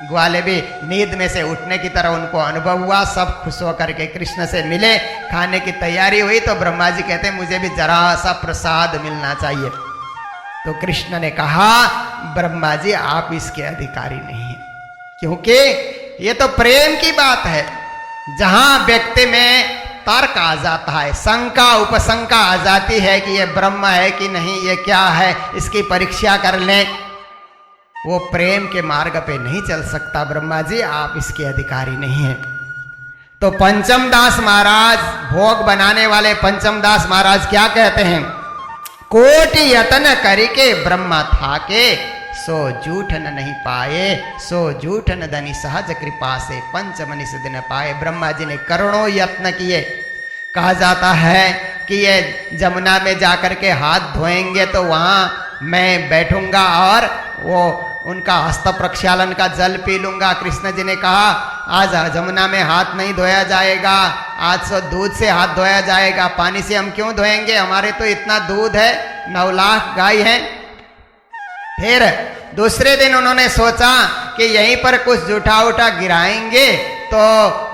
ग्वाले भी नींद में से उठने की तरह उनको अनुभव हुआ। सब खुश होकर के कृष्ण से मिले, खाने की तैयारी हुई। तो ब्रह्मा जी कहते हैं, मुझे भी जरा सा प्रसाद मिलना चाहिए। तो कृष्ण ने कहा, ब्रह्मा जी आप इसके अधिकारी नहीं हैं, क्योंकि ये तो प्रेम की बात है। जहां व्यक्ति में तर्क आ जाता है, शंका उपशंका आ जाती है कि ये ब्रह्म है कि नहीं, ये क्या है, इसकी परीक्षा कर लें, वो प्रेम के मार्ग पे नहीं चल सकता। ब्रह्मा जी आप इसके अधिकारी नहीं हैं। तो पंचम दास महाराज, भोग बनाने वाले पंचम दास महाराज क्या कहते हैं, कोटि यतन करिके ब्रह्मा थाके, सो जूठन नहीं पाए, सो जूठन धनी सहज कृपा से पंच मनीष दिन पाए। ब्रह्मा जी ने करोड़ों यत्न किए। कहा जाता है कि ये जमुना में जाकर के हाथ धोएंगे तो वहां मैं बैठूंगा और वो उनका हस्त प्रक्षालन का जल पी लूंगा। कृष्ण जी ने कहा आज जमुना में हाथ नहीं धोया जाएगा, आज तो दूध से हाथ धोया जाएगा। पानी से हम क्यों धोएंगे, हमारे तो इतना दूध है, 9 लाख गाय है। फिर दूसरे दिन उन्होंने सोचा कि यहीं पर कुछ जूठा उठा गिराएंगे तो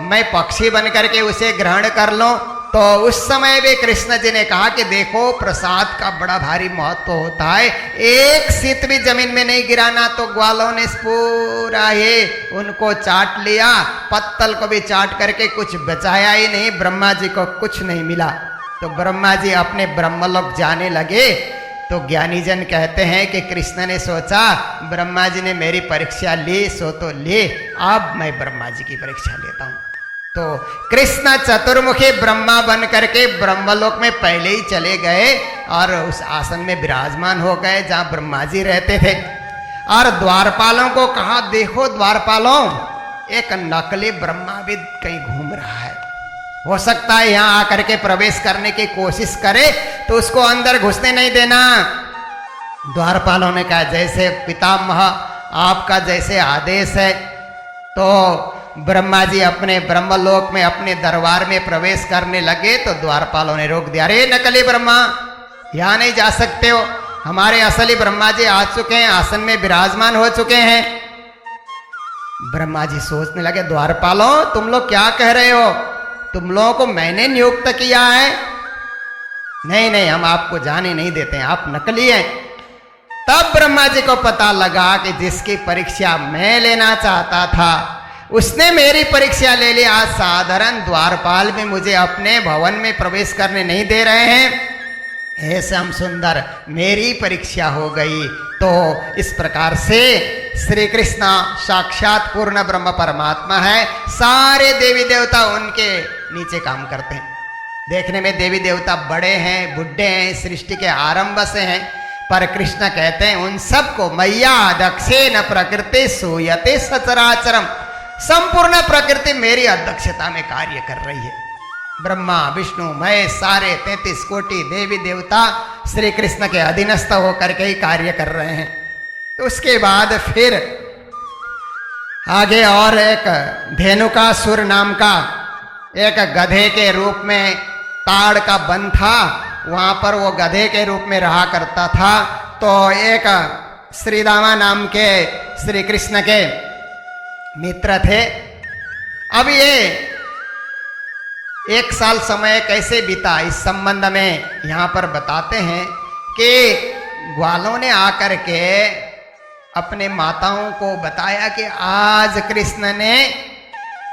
मैं पक्षी बन करके उसे ग्रहण कर लूं। तो उस समय भी कृष्ण जी ने कहा कि देखो प्रसाद का बड़ा भारी महत्व होता है, एक शीत भी जमीन में नहीं गिराना। तो ग्वालों ने पूरा ही उनको चाट लिया, पत्तल को भी चाट करके कुछ बचाया ही नहीं, ब्रह्मा जी को कुछ नहीं मिला। तो ब्रह्मा जी अपने ब्रह्मलोक जाने लगे। तो ज्ञानी जन कहते हैं कि कृष्ण ने सोचा ब्रह्मा जी ने मेरी परीक्षा ली सो तो ले, अब मैं ब्रह्मा जी की परीक्षा लेता हूं। तो कृष्ण चतुर्मुखी ब्रह्मा बन करके ब्रह्मलोक में पहले ही चले गए और उस आसन में विराजमान हो गए जहां ब्रह्मा जी रहते थे। और द्वारपालों को कहा देखो द्वारपालों, एक नकली ब्रह्मा भी कहीं घूम रहा है, हो सकता है यहां आकर के प्रवेश करने की कोशिश करे तो उसको अंदर घुसने नहीं देना। द्वारपालों ने कहा जैसे पितामह आपका जैसे आदेश है। तो ब्रह्मा जी अपने ब्रह्मलोक में अपने दरबार में प्रवेश करने लगे तो द्वारपालों ने रोक दिया, अरे नकली ब्रह्मा यहां नहीं जा सकते हो, हमारे असली ब्रह्मा जी आ चुके हैं, आसन में विराजमान हो चुके हैं। ब्रह्मा जी सोचने लगे द्वारपालों तुम लोग क्या कह रहे हो, तुम लोगों को मैंने नियुक्त किया है? नहीं नहीं हम आपको जाने नहीं देते हैं, आप नकली हैं। तब ब्रह्मा जी को पता लगा कि जिसकी परीक्षा मैं लेना चाहता था उसने मेरी परीक्षा ले ली। आज साधारण द्वारपाल भी मुझे अपने भवन में प्रवेश करने नहीं दे रहे हैं। हे श्याम सुंदर मेरी परीक्षा हो गई। तो इस प्रकार से श्री कृष्ण साक्षात पूर्ण ब्रह्म परमात्मा है, सारे देवी देवता उनके नीचे काम करते हैं। देखने में देवी देवता बड़े हैं, बुढ़े हैं, सृष्टि के आरंभ से हैं, पर कृष्ण कहते हैं उन सबको मैया दक्षेन प्रकृति सूयते सचराचरम, संपूर्ण प्रकृति मेरी अध्यक्षता में कार्य कर रही है। ब्रह्मा विष्णु महेश सारे 33 कोटि देवी देवता श्री कृष्ण के अधीनस्थ होकर के ही कार्य कर रहे हैं। तो उसके बाद फिर आगे और एक धेनुकासुर नाम का एक गधे के रूप में ताड़ का वन था, वहां पर वो गधे के रूप में रहा करता था। तो एक श्रीदामा नाम के श्री कृष्ण के मित्र थे। अब ये 1 साल समय कैसे बीता इस संबंध में यहां पर बताते हैं कि ग्वालों ने आकर के अपने माताओं को बताया कि आज कृष्ण ने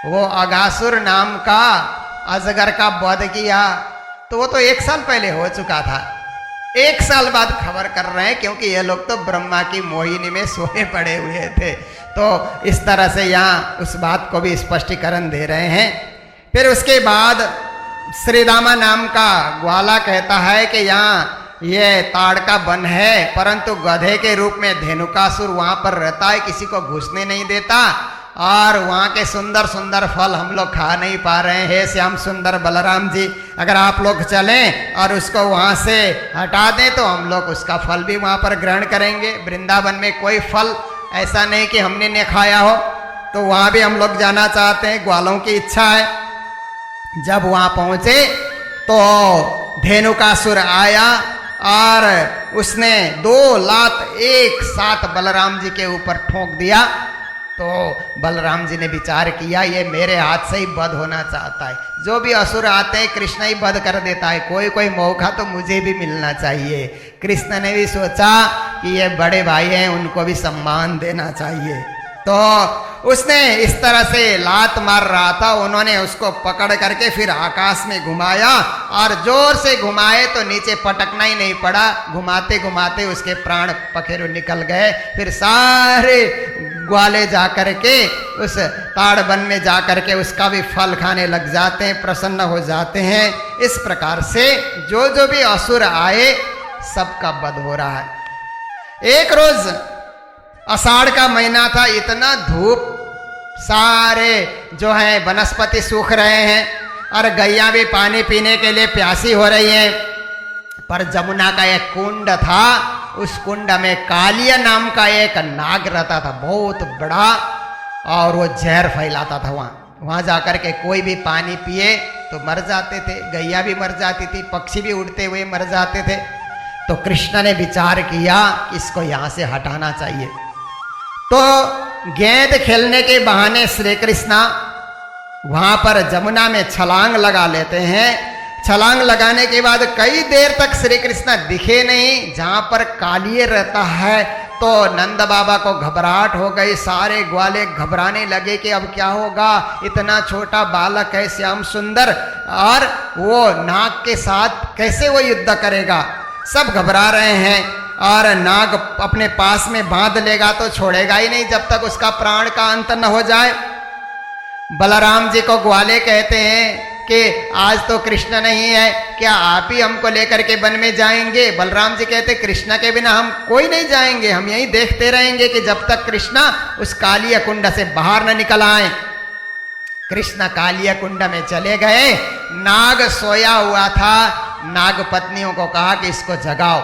वो अगासुर नाम का अजगर का वध किया। तो वो तो 1 साल पहले हो चुका था, 1 साल बाद खबर कर रहे हैं क्योंकि ये लोग तो ब्रह्मा की मोहिनी में सोए पड़े हुए थे। तो इस तरह से यहाँ उस बात को भी स्पष्टीकरण दे रहे हैं। फिर उसके बाद श्रीदामा नाम का ग्वाला कहता है कि यहाँ ये ताड़ का वन है परंतु गधे के रूप में धेनुकासुर वहां पर रहता है, किसी को घुसने नहीं देता और वहाँ के सुंदर सुंदर फल हम लोग खा नहीं पा रहे हैं। श्याम सुंदर बलराम जी अगर आप लोग चलें और उसको वहाँ से हटा दें तो हम लोग उसका फल भी वहाँ पर ग्रहण करेंगे। वृंदावन में कोई फल ऐसा नहीं कि हमने नहीं खाया हो, तो वहाँ भी हम लोग जाना चाहते हैं, ग्वालों की इच्छा है। जब वहाँ पहुँचे तो धेनुकासुर आया और उसने 2 लात एक साथ बलराम जी के ऊपर ठोक दिया। तो बलराम जी ने विचार किया ये मेरे हाथ से ही वध होना चाहता है, जो भी असुर आते हैं कृष्ण ही वध कर देता है, कोई कोई मौका तो मुझे भी मिलना चाहिए। कृष्ण ने भी सोचा कि ये बड़े भाई हैं उनको भी सम्मान देना चाहिए। तो उसने इस तरह से लात मार रहा था, उन्होंने उसको पकड़ करके फिर आकाश में घुमाया और जोर से घुमाए तो नीचे पटकना ही नहीं पड़ा, घुमाते घुमाते उसके प्राण पखेरु निकल गए। फिर सारे ग्वाले जा करके उस ताड़ वन में जा करके उसका भी फल खाने लग जाते हैं, प्रसन्न हो जाते हैं। इस प्रकार से जो जो भी असुर आए सबका वध हो रहा है। एक रोज आषाढ़ का महीना था, इतना धूप, सारे जो है वनस्पति सूख रहे हैं और गैया भी पानी पीने के लिए प्यासी हो रही है। पर जमुना का एक कुंड था, उस कुंड में कालिया नाम का एक नाग रहता था, बहुत बड़ा, और वो जहर फैलाता था। वहां जाकर के कोई भी पानी पिए तो मर जाते थे, गैया भी मर जाती थी, पक्षी भी उड़ते हुए मर जाते थे। तो कृष्ण ने विचार किया कि इसको यहाँ से हटाना चाहिए। तो गेंद खेलने के बहाने श्री कृष्ण वहां पर जमुना में छलांग लगा लेते हैं। छलांग लगाने के बाद कई देर तक श्री कृष्ण दिखे नहीं। जहां पर कालिए रहता है तो नंद बाबा को घबराहट हो गई, सारे ग्वाले घबराने लगे कि अब क्या होगा, इतना छोटा बालक है, श्याम सुंदर, और वो नाग के साथ कैसे वो युद्ध करेगा। सब घबरा रहे हैं और नाग अपने पास में बांध लेगा तो छोड़ेगा ही नहीं जब तक उसका प्राण का अंत न हो जाए। बलराम जी को ग्वाले कहते हैं कि आज तो कृष्ण नहीं है, क्या आप ही हमको लेकर के वन में जाएंगे। बलराम जी कहते कृष्ण के बिना हम कोई नहीं जाएंगे, हम यहीं देखते रहेंगे कि जब तक कृष्ण उस कालिया कुंड से बाहर न निकल आए। कृष्ण कालिया कुंड में चले गए। नाग सोया हुआ था। नाग पत्नियों को कहा कि इसको जगाओ,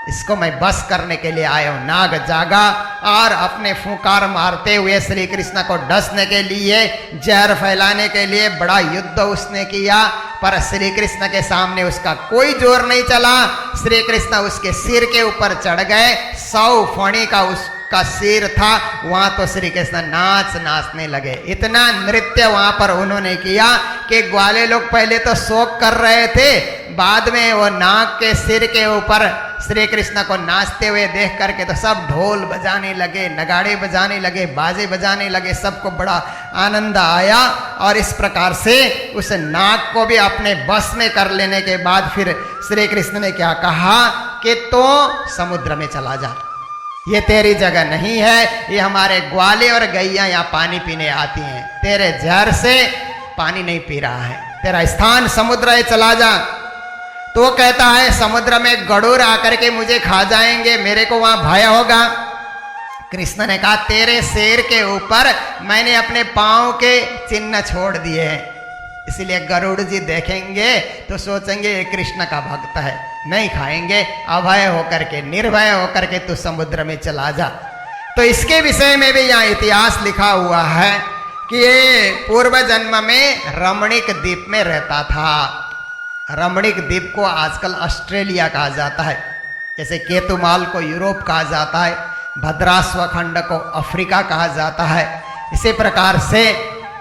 इसको मैं बस करने के लिए आया हूं। नाग जागा और अपने फुंकार मारते हुए श्री कृष्ण को डसने के लिए, जहर फैलाने के लिए बड़ा युद्ध उसने किया। पर श्री कृष्ण के सामने उसका कोई जोर नहीं चला। श्री कृष्ण उसके सिर के ऊपर चढ़ गए। 100 फणी का उसका सिर था। वहां तो श्री कृष्ण नाचने लगे। इतना नृत्य वहां पर उन्होंने किया कि ग्वाले लोग पहले तो शोक कर रहे थे, बाद में वो नाग के सिर के ऊपर श्री कृष्ण को नाचते हुए देख करके तो सब ढोल बजाने लगे, नगाड़े बजाने लगे, बाजे बजाने लगे। सबको बड़ा आनंद आया। और इस प्रकार से उस नाग को भी अपने बस में कर लेने के बाद फिर श्री कृष्ण ने क्या कहा कि तो समुद्र में चला जा, ये तेरी जगह नहीं है, ये हमारे ग्वाले और गैया यहाँ पानी पीने आती हैं, तेरे जहर से पानी नहीं पी रहा है, तेरा स्थान समुद्र है, चला जा। तो कहता है समुद्र में गरुड़ आकर के मुझे खा जाएंगे, मेरे को वहां भय होगा। कृष्ण ने कहा तेरे शेर के ऊपर मैंने अपने पांव के चिन्ह छोड़ दिए हैं, इसलिए गरुड़ जी देखेंगे तो सोचेंगे ये कृष्ण का भक्त है, नहीं खाएंगे। अभय होकर के, निर्भय होकर के तू समुद्र में चला जा। तो इसके विषय में भी यहाँ इतिहास लिखा हुआ है कि ये पूर्व जन्म में रमणीक द्वीप में रहता था। रमणीक द्वीप को आजकल ऑस्ट्रेलिया कहा जाता है, जैसे केतुमाल को यूरोप कहा जाता है, भद्राश्व खंड को अफ्रीका कहा जाता है। इसी प्रकार से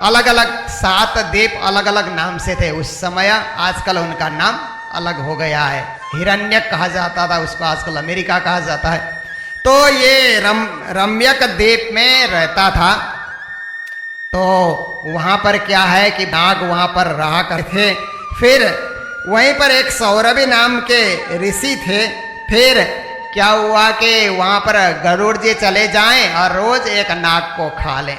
अलग अलग 7 द्वीप अलग अलग नाम से थे उस समय, आजकल उनका नाम अलग हो गया है। हिरण्यक कहा जाता था उसको, आजकल अमेरिका कहा जाता है। तो ये रम्यक द्वीप में रहता था। तो वहाँ पर क्या है कि नाग वहाँ पर रहा करते थे। फिर वहीं पर एक सौरभी नाम के ऋषि थे। फिर क्या हुआ कि वहाँ पर गरुड़ जी चले जाएं और रोज एक नाग को खा लें।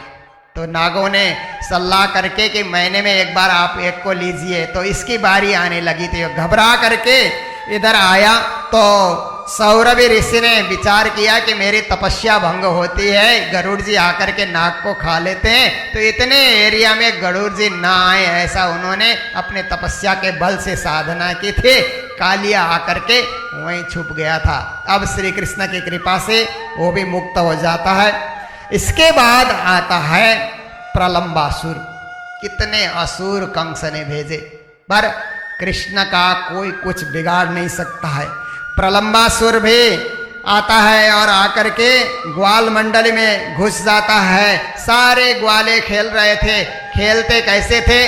तो नागों ने सलाह करके कि महीने में एक बार आप एक को लीजिए, तो इसकी बारी आने लगी थी। घबरा करके इधर आया तो सौरभी ऋषि ने विचार किया कि मेरी तपस्या भंग होती है, गरुड़ जी आकर के नाग को खा लेते हैं, तो इतने एरिया में गरुड़ जी ना आए, ऐसा उन्होंने अपने तपस्या के बल से साधना की थी। कालिया आकर के वहीं छुप गया था। अब श्री कृष्ण की कृपा से वो भी मुक्त हो जाता है। इसके बाद आता है प्रलंबासुर। कितने असुर कंस ने भेजे, पर कृष्ण का कोई कुछ बिगाड़ नहीं सकता है। प्रलंबासुर भी आता है और आकर के ग्वाल मंडली में घुस जाता है। सारे ग्वाले खेल रहे थे। खेलते कैसे थे,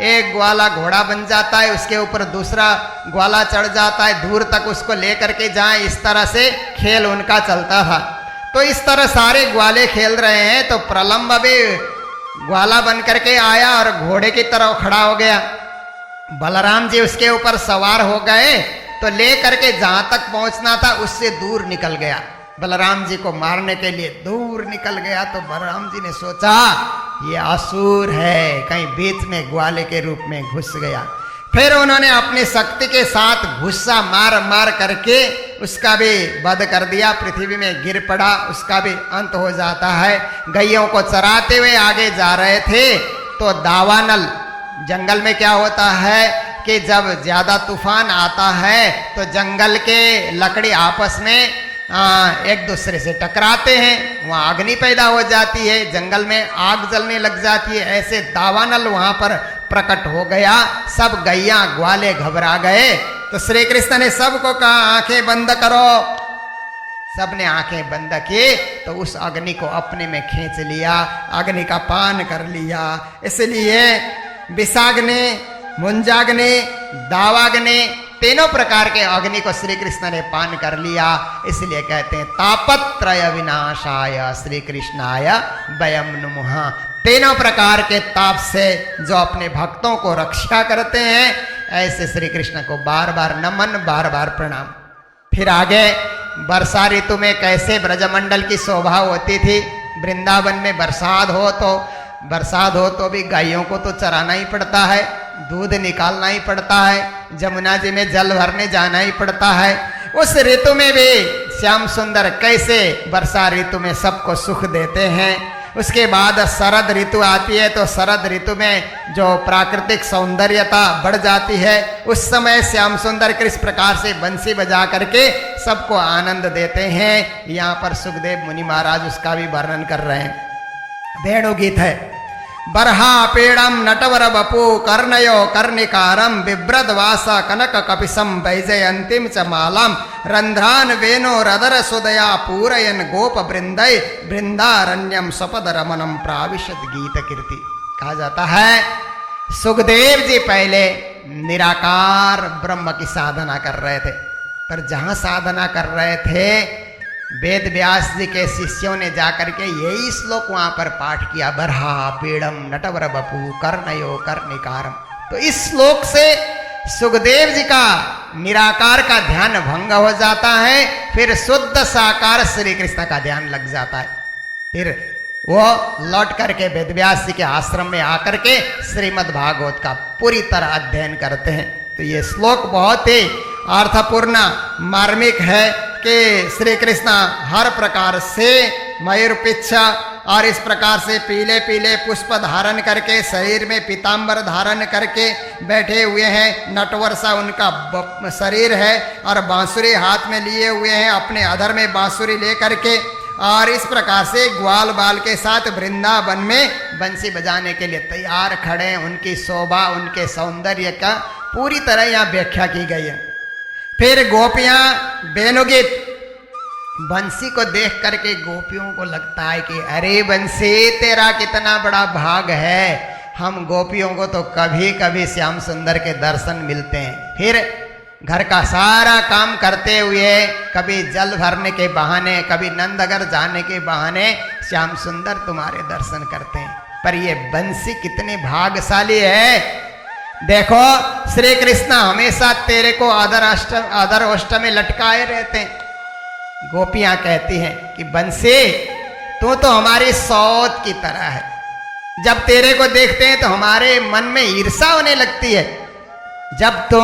एक ग्वाला घोड़ा बन जाता है, उसके ऊपर दूसरा ग्वाला चढ़ जाता है, दूर तक उसको लेकर के जाए, इस तरह से खेल उनका चलता था। तो इस तरह सारे ग्वाले खेल रहे हैं। तो प्रलंब भी ग्वाला बन करके आया और घोड़े की तरफ खड़ा हो गया। बलराम जी उसके ऊपर सवार हो गए तो ले करके जहां तक पहुंचना था उससे दूर निकल गया। बलराम जी को मारने के लिए दूर निकल गया। तो बलराम जी ने सोचा ये असुर है, कहीं बीच में ग्वाले के रूप में घुस गया। फिर उन्होंने अपनी शक्ति के साथ गुस्सा मार मार करके उसका भी वध कर दिया, पृथ्वी में गिर पड़ा, उसका भी अंत हो जाता है। गैयों को चराते हुए आगे जा रहे थे तो दावानल, जंगल में क्या होता है कि जब ज्यादा तूफान आता है तो जंगल के लकड़ी आपस में एक दूसरे से टकराते हैं, वहां अग्नि पैदा हो जाती है, जंगल में आग जलने लग जाती है। ऐसे दावानल वहां पर प्रकट हो गया। सब गैया ग्वाले घबरा गए तो श्री कृष्ण ने सबको कहा आंखें बंद करो। सबने आंखें बंद की तो उस अग्नि को अपने में खींच लिया, अग्नि का पान कर लिया। इसलिए विषाग्नि, मुंजाग्नि, दावाग्नि, तीनों प्रकार के अग्नि को श्री कृष्ण ने पान कर लिया। इसलिए कहते हैं तापत्रय विनाशाय श्री कृष्णाय वयम नुमः। तीनों प्रकार के ताप से जो अपने भक्तों को रक्षा करते हैं, ऐसे श्री कृष्ण को बार बार नमन, बार बार प्रणाम। फिर आगे वर्षा ऋतु में कैसे ब्रजमंडल की शोभा होती थी। वृंदावन में बरसात हो तो भी गायों को तो चराना ही पड़ता है, दूध निकालना ही पड़ता है, जमुना जी में जल भरने जाना ही पड़ता है। उस ऋतु में भी श्याम सुंदर कैसे वर्षा ऋतु में सबको सुख देते हैं। उसके बाद शरद ऋतु आती है तो शरद ऋतु में जो प्राकृतिक सौंदर्यता बढ़ जाती है, उस समय श्याम सुंदर किस प्रकार से बंसी बजा करके सबको आनंद देते हैं। यहाँ पर सुखदेव मुनि महाराज उसका भी वर्णन कर रहे हैं। वेणु गीत है। बरहा पेड़म नटवर बपू कर्णयो कर्णिकारम बिभ्रद वास कनक कपिसम वैजयंतीम च मालाम रंध्रान वेनो रदर सुदया पूरयन गोप वृंदय वृंदारण्यम सपद रमनम प्राविशद गीत कीर्ति। कहा जाता है सुखदेव जी पहले निराकार ब्रह्म की साधना कर रहे थे, पर जहां साधना कर रहे थे वेद व्यास जी के शिष्यों ने जाकर के यही श्लोक वहां पर पाठ किया, बरहा पीड़म नटवर बपू कर्णयो कर्णिकारम। तो इस श्लोक से सुखदेव जी का निराकार का ध्यान भंग हो जाता है, फिर शुद्ध साकार श्री कृष्ण का ध्यान लग जाता है। फिर वो लौट करके वेद व्यास जी के आश्रम में आकर के श्रीमद् भागवत का पूरी तरह अध्ययन करते हैं। तो ये श्लोक बहुत ही अर्थपूर्ण मार्मिक है कि श्री कृष्ण हर प्रकार से मयूर पिच्छा और इस प्रकार से पीले पीले पुष्प धारण करके शरीर में पीताम्बर धारण करके बैठे हुए हैं। नटवर्षा उनका शरीर है और बांसुरी हाथ में लिए हुए हैं, अपने अधर में बांसुरी ले करके, और इस प्रकार से ग्वाल बाल के साथ वृंदावन में बंसी बजाने के लिए तैयार खड़े हैं। उनकी शोभा, उनके सौंदर्य का पूरी तरह यहाँ व्याख्या की गई है। फिर गोपियां वेणुगीत, बंसी को देख करके गोपियों को लगता है कि अरे बंसी तेरा कितना बड़ा भाग है, हम गोपियों को तो कभी कभी श्याम सुंदर के दर्शन मिलते हैं। फिर घर का सारा काम करते हुए कभी जल भरने के बहाने, कभी नंदनगर जाने के बहाने श्याम सुंदर तुम्हारे दर्शन करते हैं। पर ये बंसी कितनी भाग्यशाली है। देखो श्री कृष्ण हमेशा तेरे को आदर अष्ट में लटकाए रहते हैं। गोपियां कहती हैं कि बंसी तू तो हमारी सौत की तरह है, जब तेरे को देखते हैं तो हमारे मन में ईर्षा होने लगती है। जब तो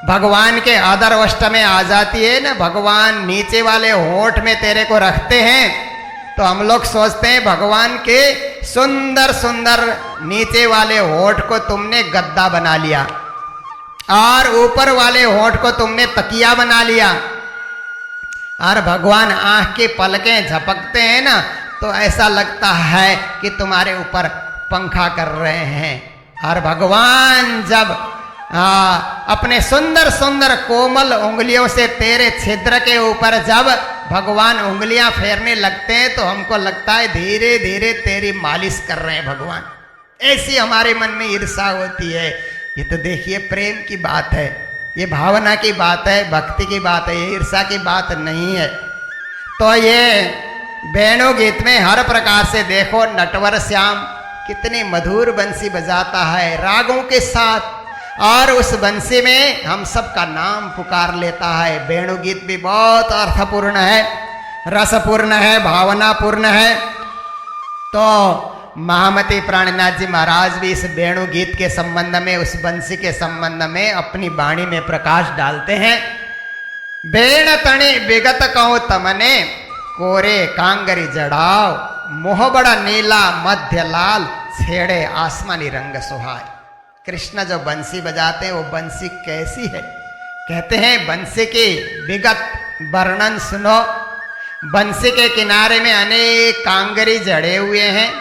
भगवान के आदर अष्ट में आ जाती है ना, भगवान नीचे वाले होठ में तेरे को रखते हैं, तो हम लोग सोचते हैं भगवान के सुंदर सुंदर नीचे वाले होठ को तुमने गद्दा बना लिया और ऊपर वाले होठ को तुमने तकिया बना लिया, और भगवान आंख की पलकें झपकते हैं ना तो ऐसा लगता है कि तुम्हारे ऊपर पंखा कर रहे हैं। और भगवान जब अपने सुंदर सुंदर कोमल उंगलियों से तेरे छिद्र के ऊपर जब भगवान उंगलियां फेरने लगते हैं तो हमको लगता है धीरे धीरे तेरी मालिश कर रहे हैं भगवान। ऐसी हमारे मन में ईर्षा होती है। ये तो देखिए प्रेम की बात है, ये भावना की बात है, भक्ति की बात है, ये ईर्षा की बात नहीं है। तो ये वेणु गीत में हर प्रकार से देखो नटवर श्याम कितनी मधुर बंसी बजाता है रागों के साथ, और उस बंसी में हम सबका नाम पुकार लेता है। वेणु गीत भी बहुत अर्थपूर्ण है, रसपूर्ण है, भावनापूर्ण है। तो महामती प्राणनाथ जी महाराज भी इस वेणु गीत के संबंध में, उस बंसी के संबंध में अपनी वाणी में प्रकाश डालते हैं। बेण तणी विगत कहो तमने, कोरे कांगरी जड़ाओ, मोह बड़ा नीला मध्य लाल, छेड़े आसमानी रंग सुहाए। कृष्ण जो बंसी बजाते हैं वो बंसी कैसी है? कहते हैं बंसी की विगत वर्णन सुनो। बंसी के किनारे में अनेक कांगरी जड़े हुए हैं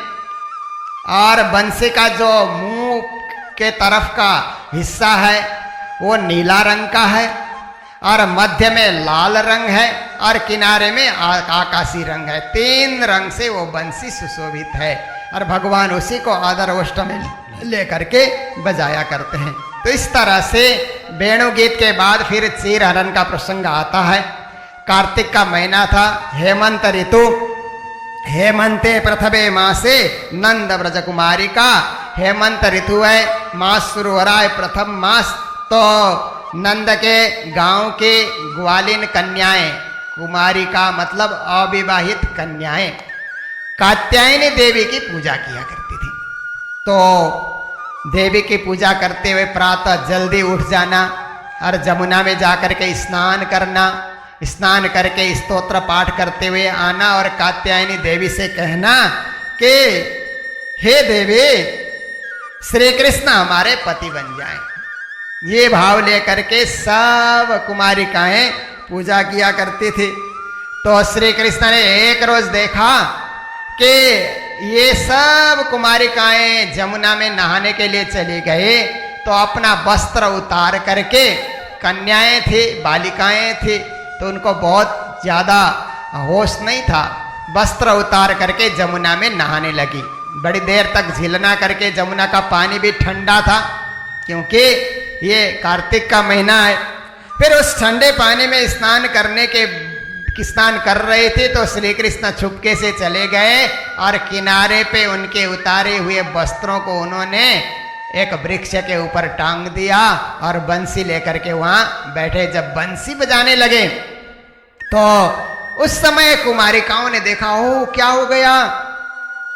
और बंसी का जो मुंह के तरफ का हिस्सा है वो नीला रंग का है और मध्य में लाल रंग है और किनारे में आकाशी रंग है। 3 रंग से वो बंसी सुशोभित है और भगवान उसी को आदर ओष्ठ में लेकर के बजाया करते हैं। तो इस तरह से वेणु गीत के बाद फिर चीर हरण का प्रसंग आता है। कार्तिक का महीना था, हेमंत ऋतु। हेमंते प्रथमे मासे नंद ब्रज कुमारी का, हेमंत ऋतु है, मास शुरू हो रहा है, प्रथम मास। तो नंद के गांव के ग्वालिन कन्याएं, कुमारी का मतलब अविवाहित कन्याएं, कात्यायनी देवी की पूजा किया करती थी। तो देवी की पूजा करते हुए प्रातः जल्दी उठ जाना और जमुना में जाकर के स्नान करना, स्नान करके स्तोत्र पाठ करते हुए आना और कात्यायनी देवी से कहना कि हे देवी, श्री कृष्ण हमारे पति बन जाएं। ये भाव लेकर के सब कुमारिकाएं पूजा किया करती थी। तो श्री कृष्ण ने एक रोज देखा कि ये सब कुमारिकाएं जमुना में नहाने के लिए चली गए, तो अपना वस्त्र उतार करके, कन्याएं थी, बालिकाएं थी, तो उनको बहुत ज्यादा होश नहीं था, वस्त्र उतार करके जमुना में नहाने लगी। बड़ी देर तक झिलना करके, जमुना का पानी भी ठंडा था क्योंकि ये कार्तिक का महीना है। फिर उस ठंडे पानी में स्नान कर रहे थे तो श्री कृष्ण छुपके से चले गए और किनारे पे उनके उतारे हुए वस्त्रों को उन्होंने एक वृक्ष के ऊपर टांग दिया और बंसी लेकर के वहां बैठे। जब बंसी बजाने लगे तो उस समय कुमारिकाओं ने देखा, ओ क्या हो गया?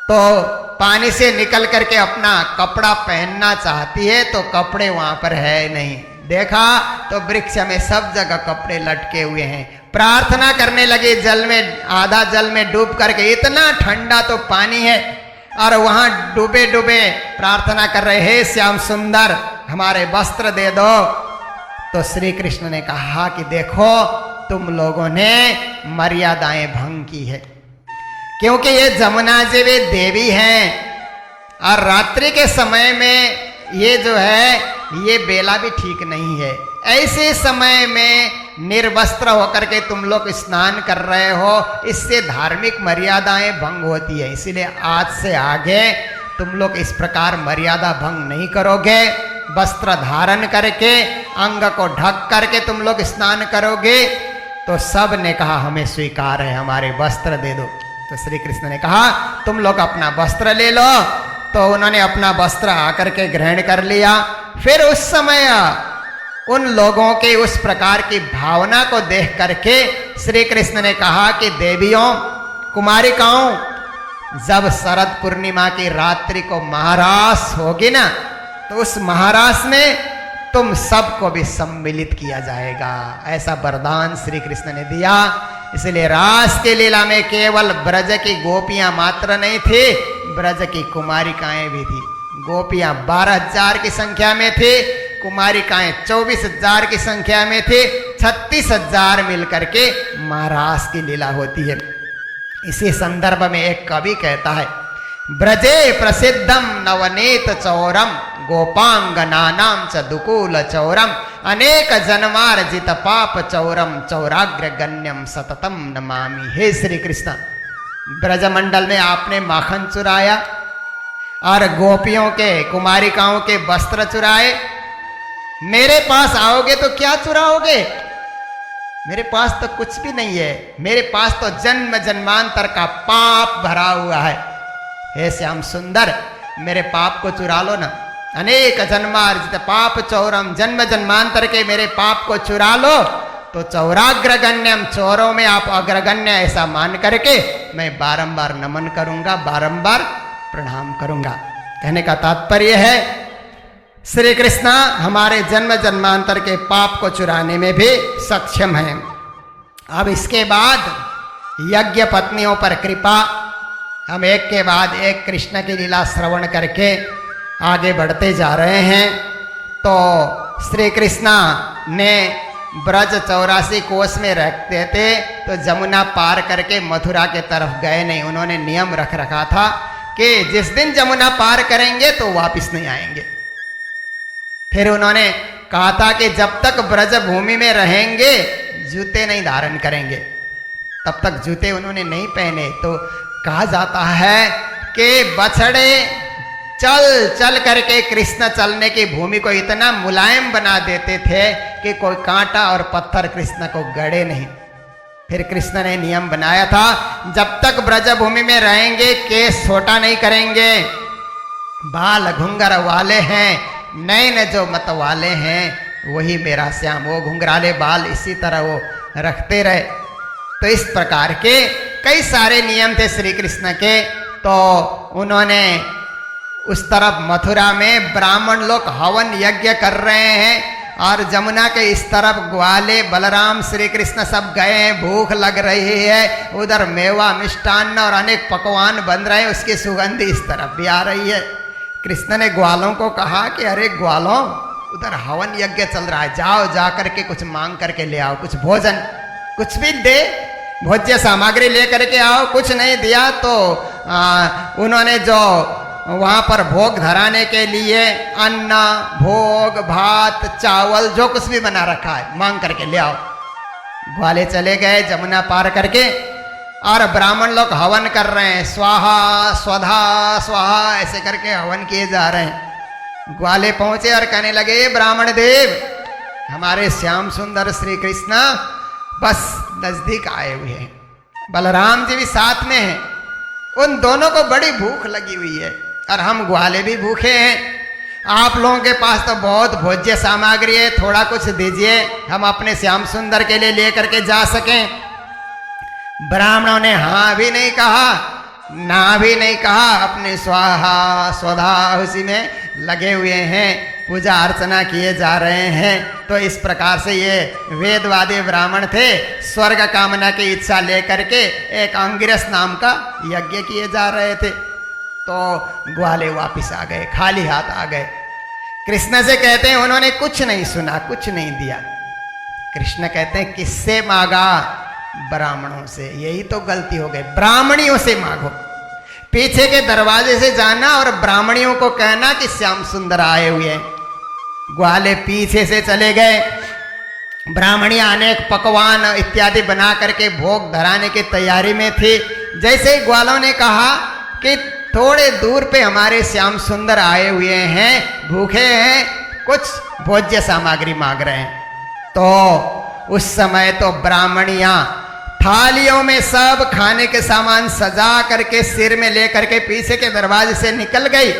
तो पानी से निकल करके अपना कपड़ा पहनना चाहती है तो कपड़े वहां पर है नहीं। देखा तो वृक्ष में सब जगह कपड़े लटके हुए हैं। प्रार्थना करने लगे जल में, आधा जल में डूब करके, इतना ठंडा तो पानी है और वहां डूबे डूबे प्रार्थना कर रहे, हे श्याम सुंदर हमारे वस्त्र दे दो। तो श्री कृष्ण ने कहा कि देखो तुम लोगों ने मर्यादाएं भंग की है, क्योंकि ये जमुना जी वे देवी हैं और रात्रि के समय में ये जो है ये बेला भी ठीक नहीं है। ऐसे समय में निर्वस्त्र होकर के तुम लोग स्नान कर रहे हो, इससे धार्मिक मर्यादाएं भंग होती है। इसीलिए आज से आगे तुम लोग इस प्रकार मर्यादा भंग नहीं करोगे। वस्त्र धारण करके, अंग को ढक करके तुम लोग स्नान करोगे। तो सब ने कहा हमें स्वीकार है, हमारे वस्त्र दे दो। तो श्री कृष्ण ने कहा तुम लोग अपना वस्त्र ले लो। तो उन्होंने अपना वस्त्र आकर के ग्रहण कर लिया। फिर उस समय उन लोगों के उस प्रकार की भावना को देख करके श्री कृष्ण ने कहा कि देवियों, कुमारिकाओं, जब शरद पूर्णिमा की रात्रि को महारास होगी ना, तो उस महारास में तुम सबको भी सम्मिलित किया जाएगा। ऐसा वरदान श्री कृष्ण ने दिया। इसलिए रास के लीला में केवल ब्रज की गोपियां मात्र नहीं थी, ब्रज की कुमारिकाएं भी थी। गोपियां 12,000 की संख्या में थी, कुमारिकाएं 24,000 की संख्या में थे। 36,000 मिलकर के महारास की लीला होती है। इसी संदर्भ में एक कवि कहता है, ब्रजे प्रसिद्धम नवनीत चौरम, गोपांगनानाम च दुकूल चौरम, अनेक जन्मार्जित पाप चौरम, चौराग्र गण्यम सततम नमामि। हे श्री कृष्ण, ब्रजमंडल में आपने माखन चुराया और गोपियों के, कुमारिकाओं के वस्त्र चुराए। मेरे पास आओगे तो क्या चुराओगे? मेरे पास तो कुछ भी नहीं है, मेरे पास तो जन्म जन्मांतर का पाप भरा हुआ है। हे श्याम सुंदर, मेरे पाप को चुरा लो ना। अनेक जन्मार्जित पाप चौरम, जन्म जन्मांतर के मेरे पाप को चुरा लो। तो चौराग्रगण्यम, चौरों में आप अग्रगण्य ऐसा मान करके मैं बारंबार नमन करूंगा, बारंबार प्रणाम करूंगा। कहने का तात्पर्य है श्री कृष्ण हमारे जन्म जन्मांतर के पाप को चुराने में भी सक्षम हैं। अब इसके बाद यज्ञ पत्नियों पर कृपा, हम एक के बाद एक कृष्ण की लीला श्रवण करके आगे बढ़ते जा रहे हैं। तो श्री कृष्ण ने ब्रज 84 कोस में रहते थे, तो जमुना पार करके मथुरा के तरफ गए नहीं। उन्होंने नियम रख रखा था कि जिस दिन जमुना पार करेंगे तो वापस नहीं आएंगे। फिर उन्होंने कहा था कि जब तक ब्रज भूमि में रहेंगे जूते नहीं धारण करेंगे, तब तक जूते उन्होंने नहीं पहने। तो कहा जाता है कि बछड़े चल चल करके कृष्ण चलने की भूमि को इतना मुलायम बना देते थे कि कोई कांटा और पत्थर कृष्ण को गड़े नहीं। फिर कृष्ण ने नियम बनाया था जब तक ब्रज भूमि में रहेंगे केस छोटा नहीं करेंगे, बाल घुंघर वाले हैं, नैन जो मत वाले हैं वही मेरा श्याम, वो घुंघराले बाल इसी तरह वो रखते रहे। तो इस प्रकार के कई सारे नियम थे श्री कृष्ण के। तो उन्होंने उस तरफ मथुरा में ब्राह्मण लोग हवन यज्ञ कर रहे हैं और जमुना के इस तरफ ग्वाले बलराम श्री कृष्ण सब गए हैं, भूख लग रही है, उधर मेवा मिष्टान्न और अनेक पकवान बन रहे हैं, उसकी सुगंधी इस तरफ भी आ रही है। कृष्ण ने ग्वालों को कहा कि अरे ग्वालों, उधर हवन यज्ञ चल रहा है, जाओ जा करके कुछ मांग करके ले आओ, कुछ भोजन कुछ भी दे, भोज्य सामग्री ले करके आओ। कुछ नहीं दिया तो उन्होंने जो वहाँ पर भोग धराने के लिए अन्न भोग भात चावल जो कुछ भी बना रखा है मांग करके ले आओ। ग्वाले चले गए जमुना पार करके और ब्राह्मण लोग हवन कर रहे हैं, स्वाहा स्वधा स्वाहा ऐसे करके हवन किए जा रहे हैं। ग्वाले पहुंचे और कहने लगे ब्राह्मण देव, हमारे श्याम सुंदर श्री कृष्ण बस नजदीक आए हुए हैं, बलराम जी भी साथ में हैं, उन दोनों को बड़ी भूख लगी हुई है और हम ग्वाले भी भूखे हैं। आप लोगों के पास तो बहुत भोज्य सामग्री है, थोड़ा कुछ दीजिए, हम अपने श्याम सुंदर के लिए लेकर के जा सकें। ब्राह्मणों ने हाँ भी नहीं कहा ना भी नहीं कहा, अपने स्वाहा स्वधा उसी में लगे हुए हैं, पूजा अर्चना किए जा रहे हैं। तो इस प्रकार से ये वेदवादी ब्राह्मण थे, स्वर्ग कामना की इच्छा लेकर के एक अंगिरस नाम का यज्ञ किए जा रहे थे। तो ग्वाले वापिस आ गए, खाली हाथ आ गए। कृष्ण से कहते हैं उन्होंने कुछ नहीं सुना, कुछ नहीं दिया। कृष्ण कहते हैं किससे मांगा? ब्राह्मणों से। यही तो गलती हो गई, ब्राह्मणियों से मांगो। पीछे के दरवाजे से जाना और ब्राह्मणियों को कहना कि श्याम सुंदर आए हुए हैं। ग्वाले पीछे से चले गए। ब्राह्मणियां अनेक पकवान इत्यादि बना करके भोग धराने की तैयारी में थी। जैसे ही ग्वालों ने कहा कि थोड़े दूर पे हमारे श्याम सुंदर आए हुए हैं, भूखे हैं, कुछ भोज्य सामग्री मांग रहे हैं, तो उस समय तो ब्राह्मणियां थालियों में सब खाने के सामान सजा करके सिर में लेकर के पीछे के दरवाजे से निकल गई,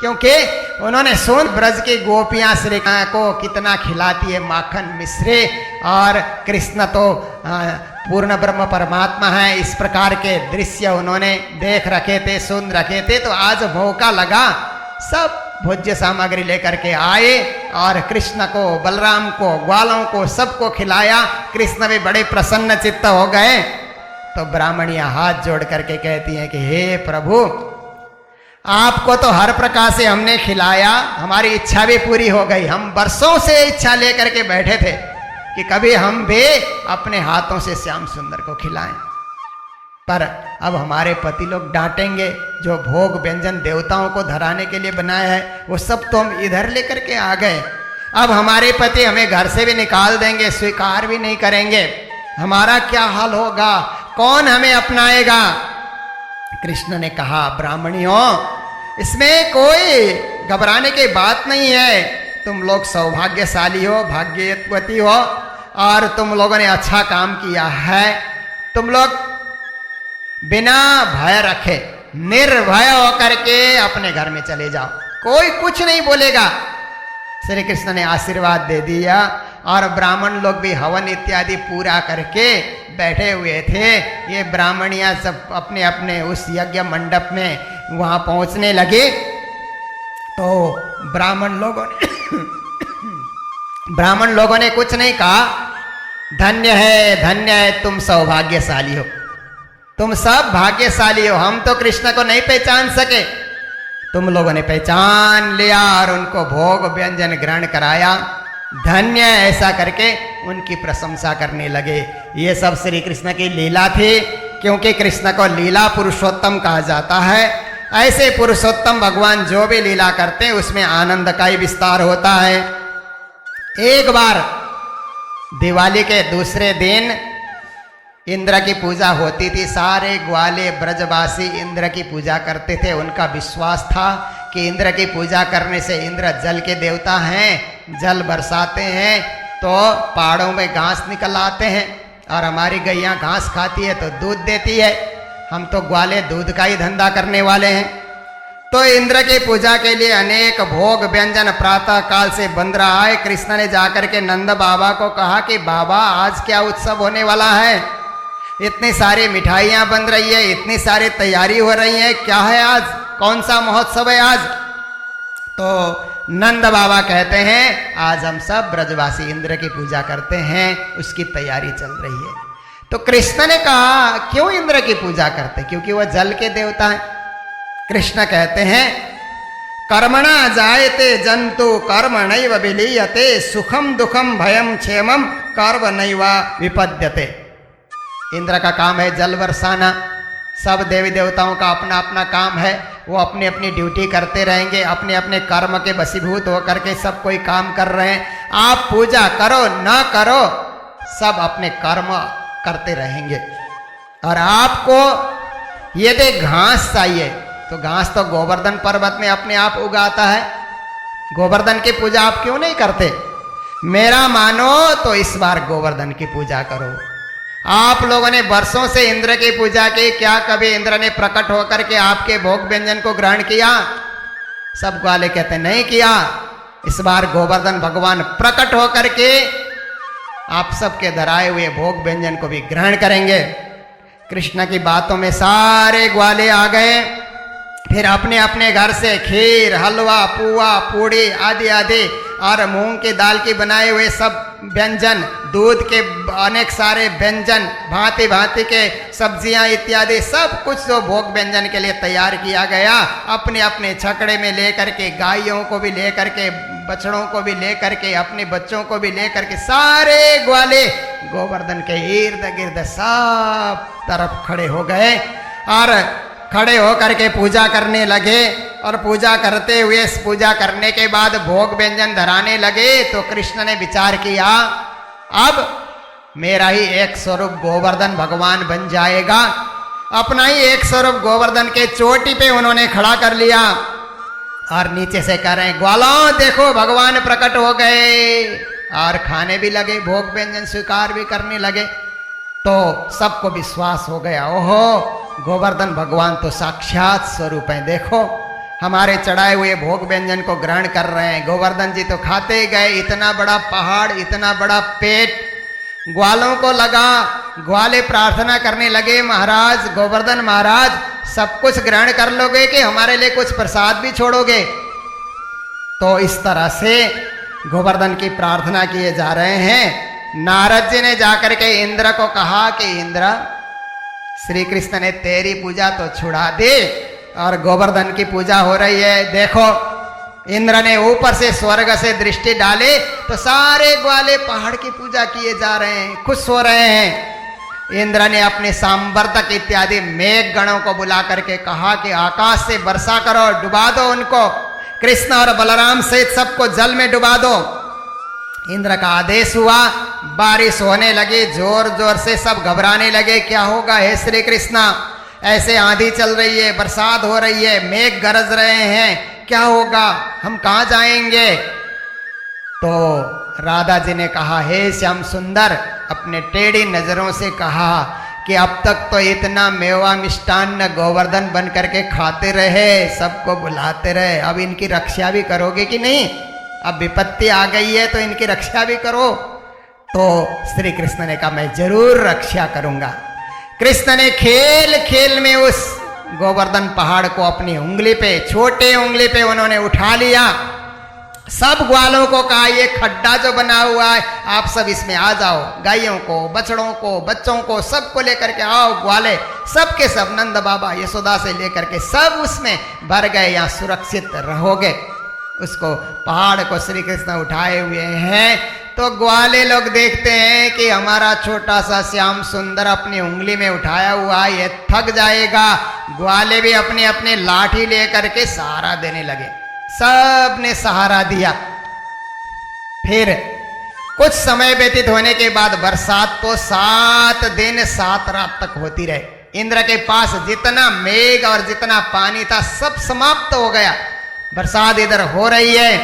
क्योंकि उन्होंने सुन ब्रज की गोपियां श्री कृष्ण को कितना खिलाती है माखन मिश्री, और कृष्ण तो पूर्ण ब्रह्म परमात्मा है। इस प्रकार के दृश्य उन्होंने देख रखे थे, सुन रखे थे। तो आज मौका लगा, सब भोज्य सामग्री लेकर के आए और कृष्ण को, बलराम को, ग्वालों को सबको खिलाया। कृष्ण भी बड़े प्रसन्न चित्त हो गए। तो ब्राह्मणियां हाथ जोड़ करके कहती हैं कि हे प्रभु, आपको तो हर प्रकार से हमने खिलाया, हमारी इच्छा भी पूरी हो गई। हम बरसों से इच्छा लेकर के बैठे थे कि कभी हम भी अपने हाथों से श्याम सुंदर को खिलाएं, पर अब हमारे पति लोग डांटेंगे। जो भोग व्यंजन देवताओं को धराने के लिए बनाया है वो सब तो हम इधर लेकर के आ गए, अब हमारे पति हमें घर से भी निकाल देंगे, स्वीकार भी नहीं करेंगे, हमारा क्या हाल होगा, कौन हमें अपनाएगा? कृष्ण ने कहा ब्राह्मणियों, इसमें कोई घबराने की बात नहीं है, तुम लोग सौभाग्यशाली हो, भाग्यवती हो, और तुम लोगों ने अच्छा काम किया है। तुम लोग बिना भय रखे निर्भय होकर के अपने घर में चले जाओ, कोई कुछ नहीं बोलेगा। श्री कृष्ण ने आशीर्वाद दे दिया और ब्राह्मण लोग भी हवन इत्यादि पूरा करके बैठे हुए थे। ये ब्राह्मणियां सब अपने अपने उस यज्ञ मंडप में वहां पहुंचने लगे। तो ब्राह्मण लोगों ने कुछ नहीं कहा, धन्य है तुम सौभाग्यशाली हो, तुम सब भाग्यशाली हो, हम तो कृष्ण को नहीं पहचान सके, तुम लोगों ने पहचान लिया और उनको भोग व्यंजन ग्रहण कराया, धन्य। ऐसा करके उनकी प्रशंसा करने लगे। ये सब श्री कृष्ण की लीला थी, क्योंकि कृष्ण को लीला पुरुषोत्तम कहा जाता है। ऐसे पुरुषोत्तम भगवान जो भी लीला करते हैं उसमें आनंद का ही विस्तार होता है। एक बार दिवाली के दूसरे दिन इंद्र की पूजा होती थी। सारे ग्वाले ब्रजवासी इंद्र की पूजा करते थे। उनका विश्वास था कि इंद्र की पूजा करने से, इंद्र जल के देवता हैं, जल बरसाते हैं तो पहाड़ों में घास निकल आते हैं, और हमारी गैया घास खाती है तो दूध देती है, हम तो ग्वाले दूध का ही धंधा करने वाले हैं। तो इंद्र की पूजा के लिए अनेक भोग व्यंजन प्रातः काल से बन रहा है। कृष्ण ने जाकर के नंद बाबा को कहा कि बाबा आज क्या उत्सव होने वाला है, इतनी सारी मिठाइयाँ बन रही है, इतनी सारी तैयारी हो रही है, क्या है आज, कौन सा महोत्सव है आज? तो नंद बाबा कहते हैं आज हम सब ब्रजवासी इंद्र की पूजा करते हैं, उसकी तैयारी चल रही है। तो कृष्ण ने कहा क्यों इंद्र की पूजा करते? क्योंकि वह जल के देवता हैं। कृष्ण कहते हैं कर्मणा जायते जंतु कर्मणैव विलीयते, सुखम दुखम भयम क्षेमम कर्मणैव विपद्यते। इंद्र का काम है जल बरसाना। सब देवी देवताओं का अपना अपना काम है, वो अपनी अपनी ड्यूटी करते रहेंगे, अपने अपने कर्म के वशीभूत होकर के सब कोई काम कर रहे हैं। आप पूजा करो ना करो, सब अपने कर्म करते रहेंगे। और आपको यदि घास चाहिए तो घास तो गोवर्धन पर्वत में अपने आप उगाता है, गोवर्धन की पूजा आप क्यों नहीं करते? मेरा मानो तो इस बार गोवर्धन की पूजा करो। आप लोगों ने वर्षों से इंद्र की पूजा की, क्या कभी इंद्र ने प्रकट होकर के आपके भोग व्यंजन को ग्रहण किया? सब ग्वाले कहते नहीं किया। इस बार गोवर्धन भगवान प्रकट होकर के आप सबके धराए हुए भोग व्यंजन को भी ग्रहण करेंगे। कृष्ण की बातों में सारे ग्वाले आ गए। फिर अपने अपने घर से खीर, हलवा, पुआ, पूड़ी आदि आदि और मूंग की दाल की बनाए हुए सब व्यंजन, दूध के अनेक सारे व्यंजन, भांति भांति के सब्जियां इत्यादि सब कुछ जो भोग व्यंजन के लिए तैयार किया गया, अपने अपने छकड़े में लेकर के, गायों को भी लेकर के, बछड़ों को भी लेकर के, अपने बच्चों को भी लेकर के सारे ग्वाले गोवर्धन के इर्द गिर्द सब तरफ खड़े हो गए और खड़े होकर के पूजा करने लगे। और पूजा करते हुए, पूजा करने के बाद भोग व्यंजन धराने लगे। तो कृष्ण ने विचार किया अब मेरा ही एक स्वरूप गोवर्धन भगवान बन जाएगा। अपना ही एक स्वरूप गोवर्धन के चोटी पे उन्होंने खड़ा कर लिया और नीचे से कह रहे हैं ग्वालों देखो भगवान प्रकट हो गए। और खाने भी लगे, भोग व्यंजन स्वीकार भी करने लगे। तो सबको विश्वास हो गया, ओहो गोवर्धन भगवान तो साक्षात स्वरूप हैं, देखो हमारे चढ़ाए हुए भोग व्यंजन को ग्रहण कर रहे हैं। गोवर्धन जी तो खाते गए, इतना बड़ा पहाड़, इतना बड़ा पेट। ग्वालों को लगा, ग्वाले प्रार्थना करने लगे महाराज, गोवर्धन महाराज सब कुछ ग्रहण कर लोगे कि हमारे लिए कुछ प्रसाद भी छोड़ोगे? तो इस तरह से गोवर्धन की प्रार्थना किए जा रहे हैं। नारद जी ने जाकर के इंद्र को कहा कि इंद्र श्री कृष्ण ने तेरी पूजा तो छुड़ा दी और गोवर्धन की पूजा हो रही है। देखो इंद्र ने ऊपर से स्वर्ग से दृष्टि डाले तो सारे ग्वाले पहाड़ की पूजा किए जा रहे हैं, खुश हो रहे हैं। इंद्र ने अपने सांवर्तक इत्यादि मेघ गणों को बुला करके कहा कि आकाश से वर्षा करो, डुबा दो उनको, कृष्ण और बलराम सहित सबको जल में डुबा दो। इंद्र का आदेश हुआ, बारिश होने लगी, जोर जोर से सब घबराने लगे, क्या होगा हे श्री कृष्णा, ऐसे आंधी चल रही है, बरसात हो रही है, मेघ गरज रहे हैं, क्या होगा, हम कहाँ जाएंगे? तो राधा जी ने कहा हे श्याम सुंदर, अपने टेढ़ी नजरों से कहा कि अब तक तो इतना मेवा मिष्टान्न गोवर्धन बन करके खाते रहे, सबको बुलाते रहे, अब इनकी रक्षा भी करोगे कि नहीं? अब विपत्ति आ गई है तो इनकी रक्षा भी करो। तो श्री कृष्ण ने कहा मैं जरूर रक्षा करूंगा। कृष्ण ने खेल खेल में उस गोवर्धन पहाड़ को अपनी उंगली पे, छोटे उंगली पे उन्होंने उठा लिया। सब ग्वालों को कहा ये खड्डा जो बना हुआ है आप सब इसमें आ जाओ, गायों को, बछड़ों को, बच्चों को सबको लेकर के आओ, ग्वाले सब के सब, नंद बाबा यशोदा से लेकर के सब उसमें भर गए, यहाँ सुरक्षित रहोगे। उसको पहाड़ को श्री कृष्ण उठाए हुए हैं। तो ग्वाले लोग देखते हैं कि हमारा छोटा सा श्याम सुंदर अपनी उंगली में उठाया हुआ ये थक जाएगा। ग्वाले भी अपने अपने लाठी लेकर के सहारा देने लगे, सब ने सहारा दिया। फिर कुछ समय व्यतीत होने के बाद बरसात तो 7 दिन 7 रात तक होती रही। इंद्र के पास जितना मेघ और जितना पानी था सब समाप्त हो गया। बरसात इधर हो रही है।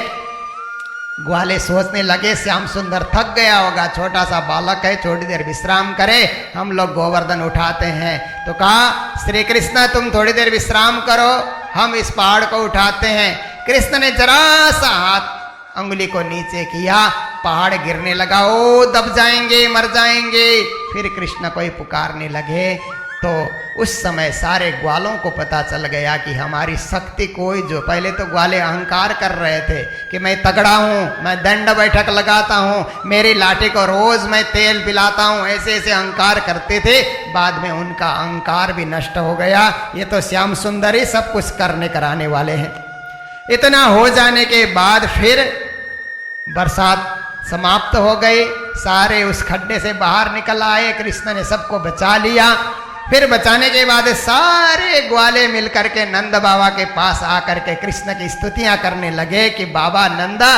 ग्वाले सोचने लगे श्याम सुंदर थक गया होगा, छोटा सा बालक है, थोड़ी देर विश्राम करे, हम लोग गोवर्धन उठाते हैं। तो कहा श्री कृष्ण तुम थोड़ी देर विश्राम करो, हम इस पहाड़ को उठाते हैं। कृष्ण ने जरा सा हाथ अंगुली को नीचे किया, पहाड़ गिरने लगा, ओ दब जाएंगे, मर जाएंगे। फिर कृष्ण को ही पुकारने लगे। तो उस समय सारे ग्वालों को पता चल गया कि हमारी शक्ति कोई, जो पहले तो ग्वाले अहंकार कर रहे थे कि मैं तगड़ा हूँ, मैं दंड बैठक लगाता हूँ, मेरी लाठी को रोज मैं तेल पिलाता हूँ, ऐसे ऐसे अहंकार करते थे। बाद में उनका अहंकार भी नष्ट हो गया। ये तो श्याम सुंदर ही सब कुछ करने कराने वाले हैं। इतना हो जाने के बाद फिर बरसात समाप्त हो गई, सारे उस खड्डे से बाहर निकल आए, कृष्ण ने सबको बचा लिया। फिर बचाने के बाद सारे ग्वाले मिलकर के नंद बाबा के पास आकर के कृष्ण की स्तुतियां करने लगे कि बाबा नंदा,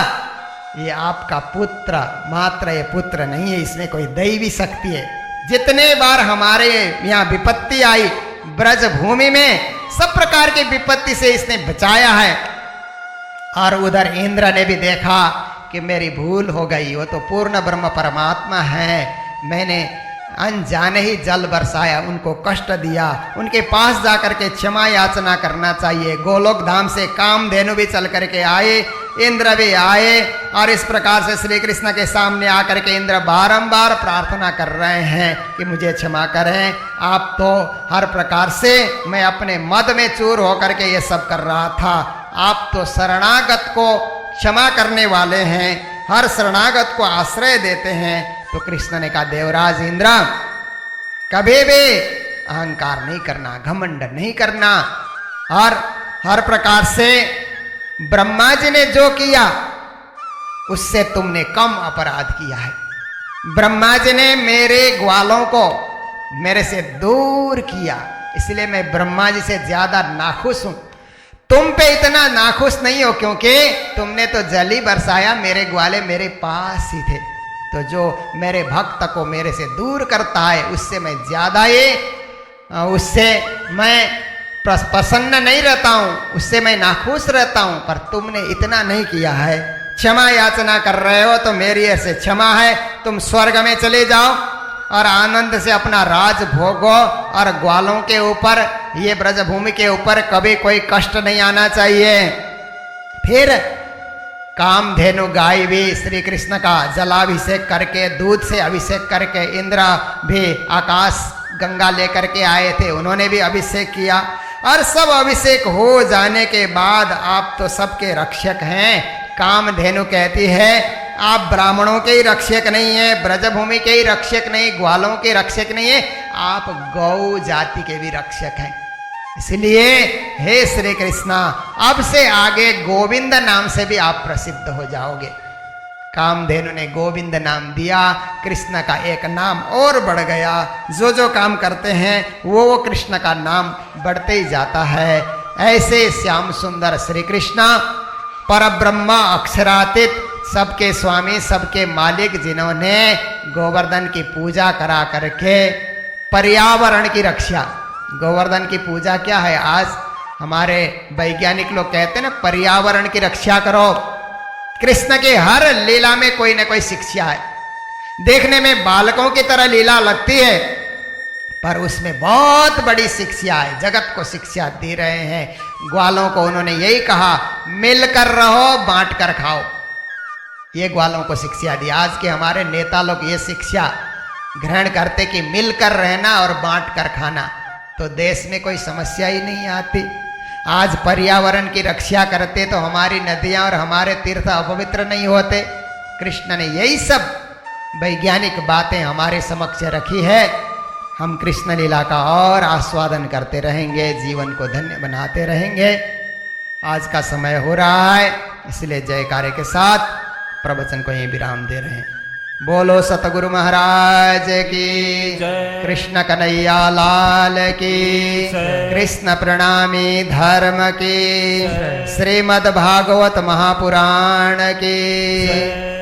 ये आपका पुत्र, मात्र ये पुत्र नहीं है, इसमें कोई दैवी शक्ति है। जितने बार हमारे यहाँ विपत्ति आई ब्रज भूमि में, सब प्रकार की विपत्ति से इसने बचाया है। और उधर इंद्र ने भी देखा कि मेरी भूल हो गई, वो तो पूर्ण ब्रह्म परमात्मा है, मैंने अनजाने ही जल बरसाया, उनको कष्ट दिया, उनके पास जाकर के क्षमा याचना करना चाहिए। गोलोक धाम से कामधेनु भी चल करके आए, इंद्र भी आए, और इस प्रकार से श्री कृष्ण के सामने आकर के इंद्र बारंबार प्रार्थना कर रहे हैं कि मुझे क्षमा करें। आप तो हर प्रकार से, मैं अपने मद में चूर होकर के ये सब कर रहा था, आप तो शरणागत को क्षमा करने वाले हैं, हर शरणागत को आश्रय देते हैं। तो कृष्ण ने कहा देवराज इंद्र, कभी भी अहंकार नहीं करना, घमंड नहीं करना, और हर प्रकार से ब्रह्मा जी ने जो किया उससे तुमने कम अपराध किया है। ब्रह्मा जी ने मेरे ग्वालों को मेरे से दूर किया, इसलिए मैं ब्रह्मा जी से ज्यादा नाखुश हूं। तुम पे इतना नाखुश नहीं हो क्योंकि तुमने तो जल ही बरसाया, मेरे ग्वाले मेरे पास ही थे। तो जो मेरे भक्त को मेरे से दूर करता है उससे मैं ज्यादा उससे मैं प्रसन्न नहीं रहता हूँ, उससे मैं नाखुश रहता हूँ। पर तुमने इतना नहीं किया है, क्षमा याचना कर रहे हो तो मेरी ऐसे क्षमा है, तुम स्वर्ग में चले जाओ और आनंद से अपना राज भोगो, और ग्वालों के ऊपर, ये ब्रजभूमि के ऊपर कभी कोई कष्ट नहीं आना चाहिए। फिर कामधेनु गाय भी श्री कृष्ण का जलाभिषेक करके, दूध से अभिषेक करके, इंद्र भी आकाश गंगा लेकर के आए थे, उन्होंने भी अभिषेक किया। और सब अभिषेक हो जाने के बाद आप तो सबके रक्षक हैं। कामधेनु कहती है आप ब्राह्मणों के ही रक्षक नहीं है, ब्रजभूमि के ही रक्षक नहीं, ग्वालों के रक्षक नहीं है, आप गौ जाति के भी रक्षक हैं। इसलिए हे श्री कृष्णा, अब से आगे गोविंद नाम से भी आप प्रसिद्ध हो जाओगे। कामधेनु ने गोविंद नाम दिया, कृष्ण का एक नाम और बढ़ गया। जो जो काम करते हैं वो कृष्ण का नाम बढ़ते ही जाता है। ऐसे श्याम सुंदर श्री कृष्ण परब्रह्म अक्षरातीत, सबके स्वामी, सबके मालिक, जिन्होंने गोवर्धन की पूजा करा करके पर्यावरण की रक्षा। गोवर्धन की पूजा क्या है, आज हमारे वैज्ञानिक लोग कहते हैं ना, पर्यावरण की रक्षा करो। कृष्ण के हर लीला में कोई ना कोई शिक्षा है। देखने में बालकों की तरह लीला लगती है, पर उसमें बहुत बड़ी शिक्षा है, जगत को शिक्षा दे रहे हैं। ग्वालों को उन्होंने यही कहा, मिलकर रहो, बांट कर खाओ। ये ग्वालों को शिक्षा दी। आज के हमारे नेता लोग ये शिक्षा ग्रहण करते कि मिलकर रहना और बांट कर खाना, तो देश में कोई समस्या ही नहीं आती। आज पर्यावरण की रक्षा करते तो हमारी नदियां और हमारे तीर्थ अपवित्र नहीं होते। कृष्ण ने यही सब वैज्ञानिक बातें हमारे समक्ष रखी है। हम कृष्ण लीला का और आस्वादन करते रहेंगे, जीवन को धन्य बनाते रहेंगे। आज का समय हो रहा है, इसलिए जयकारे के साथ प्रवचन को यहीं विराम दे रहे हैं। बोलो सतगुरु महाराज की, कृष्ण कन्हैया लाल की, कृष्ण प्रणामी धर्म की, श्रीमद् भागवत महापुराण की।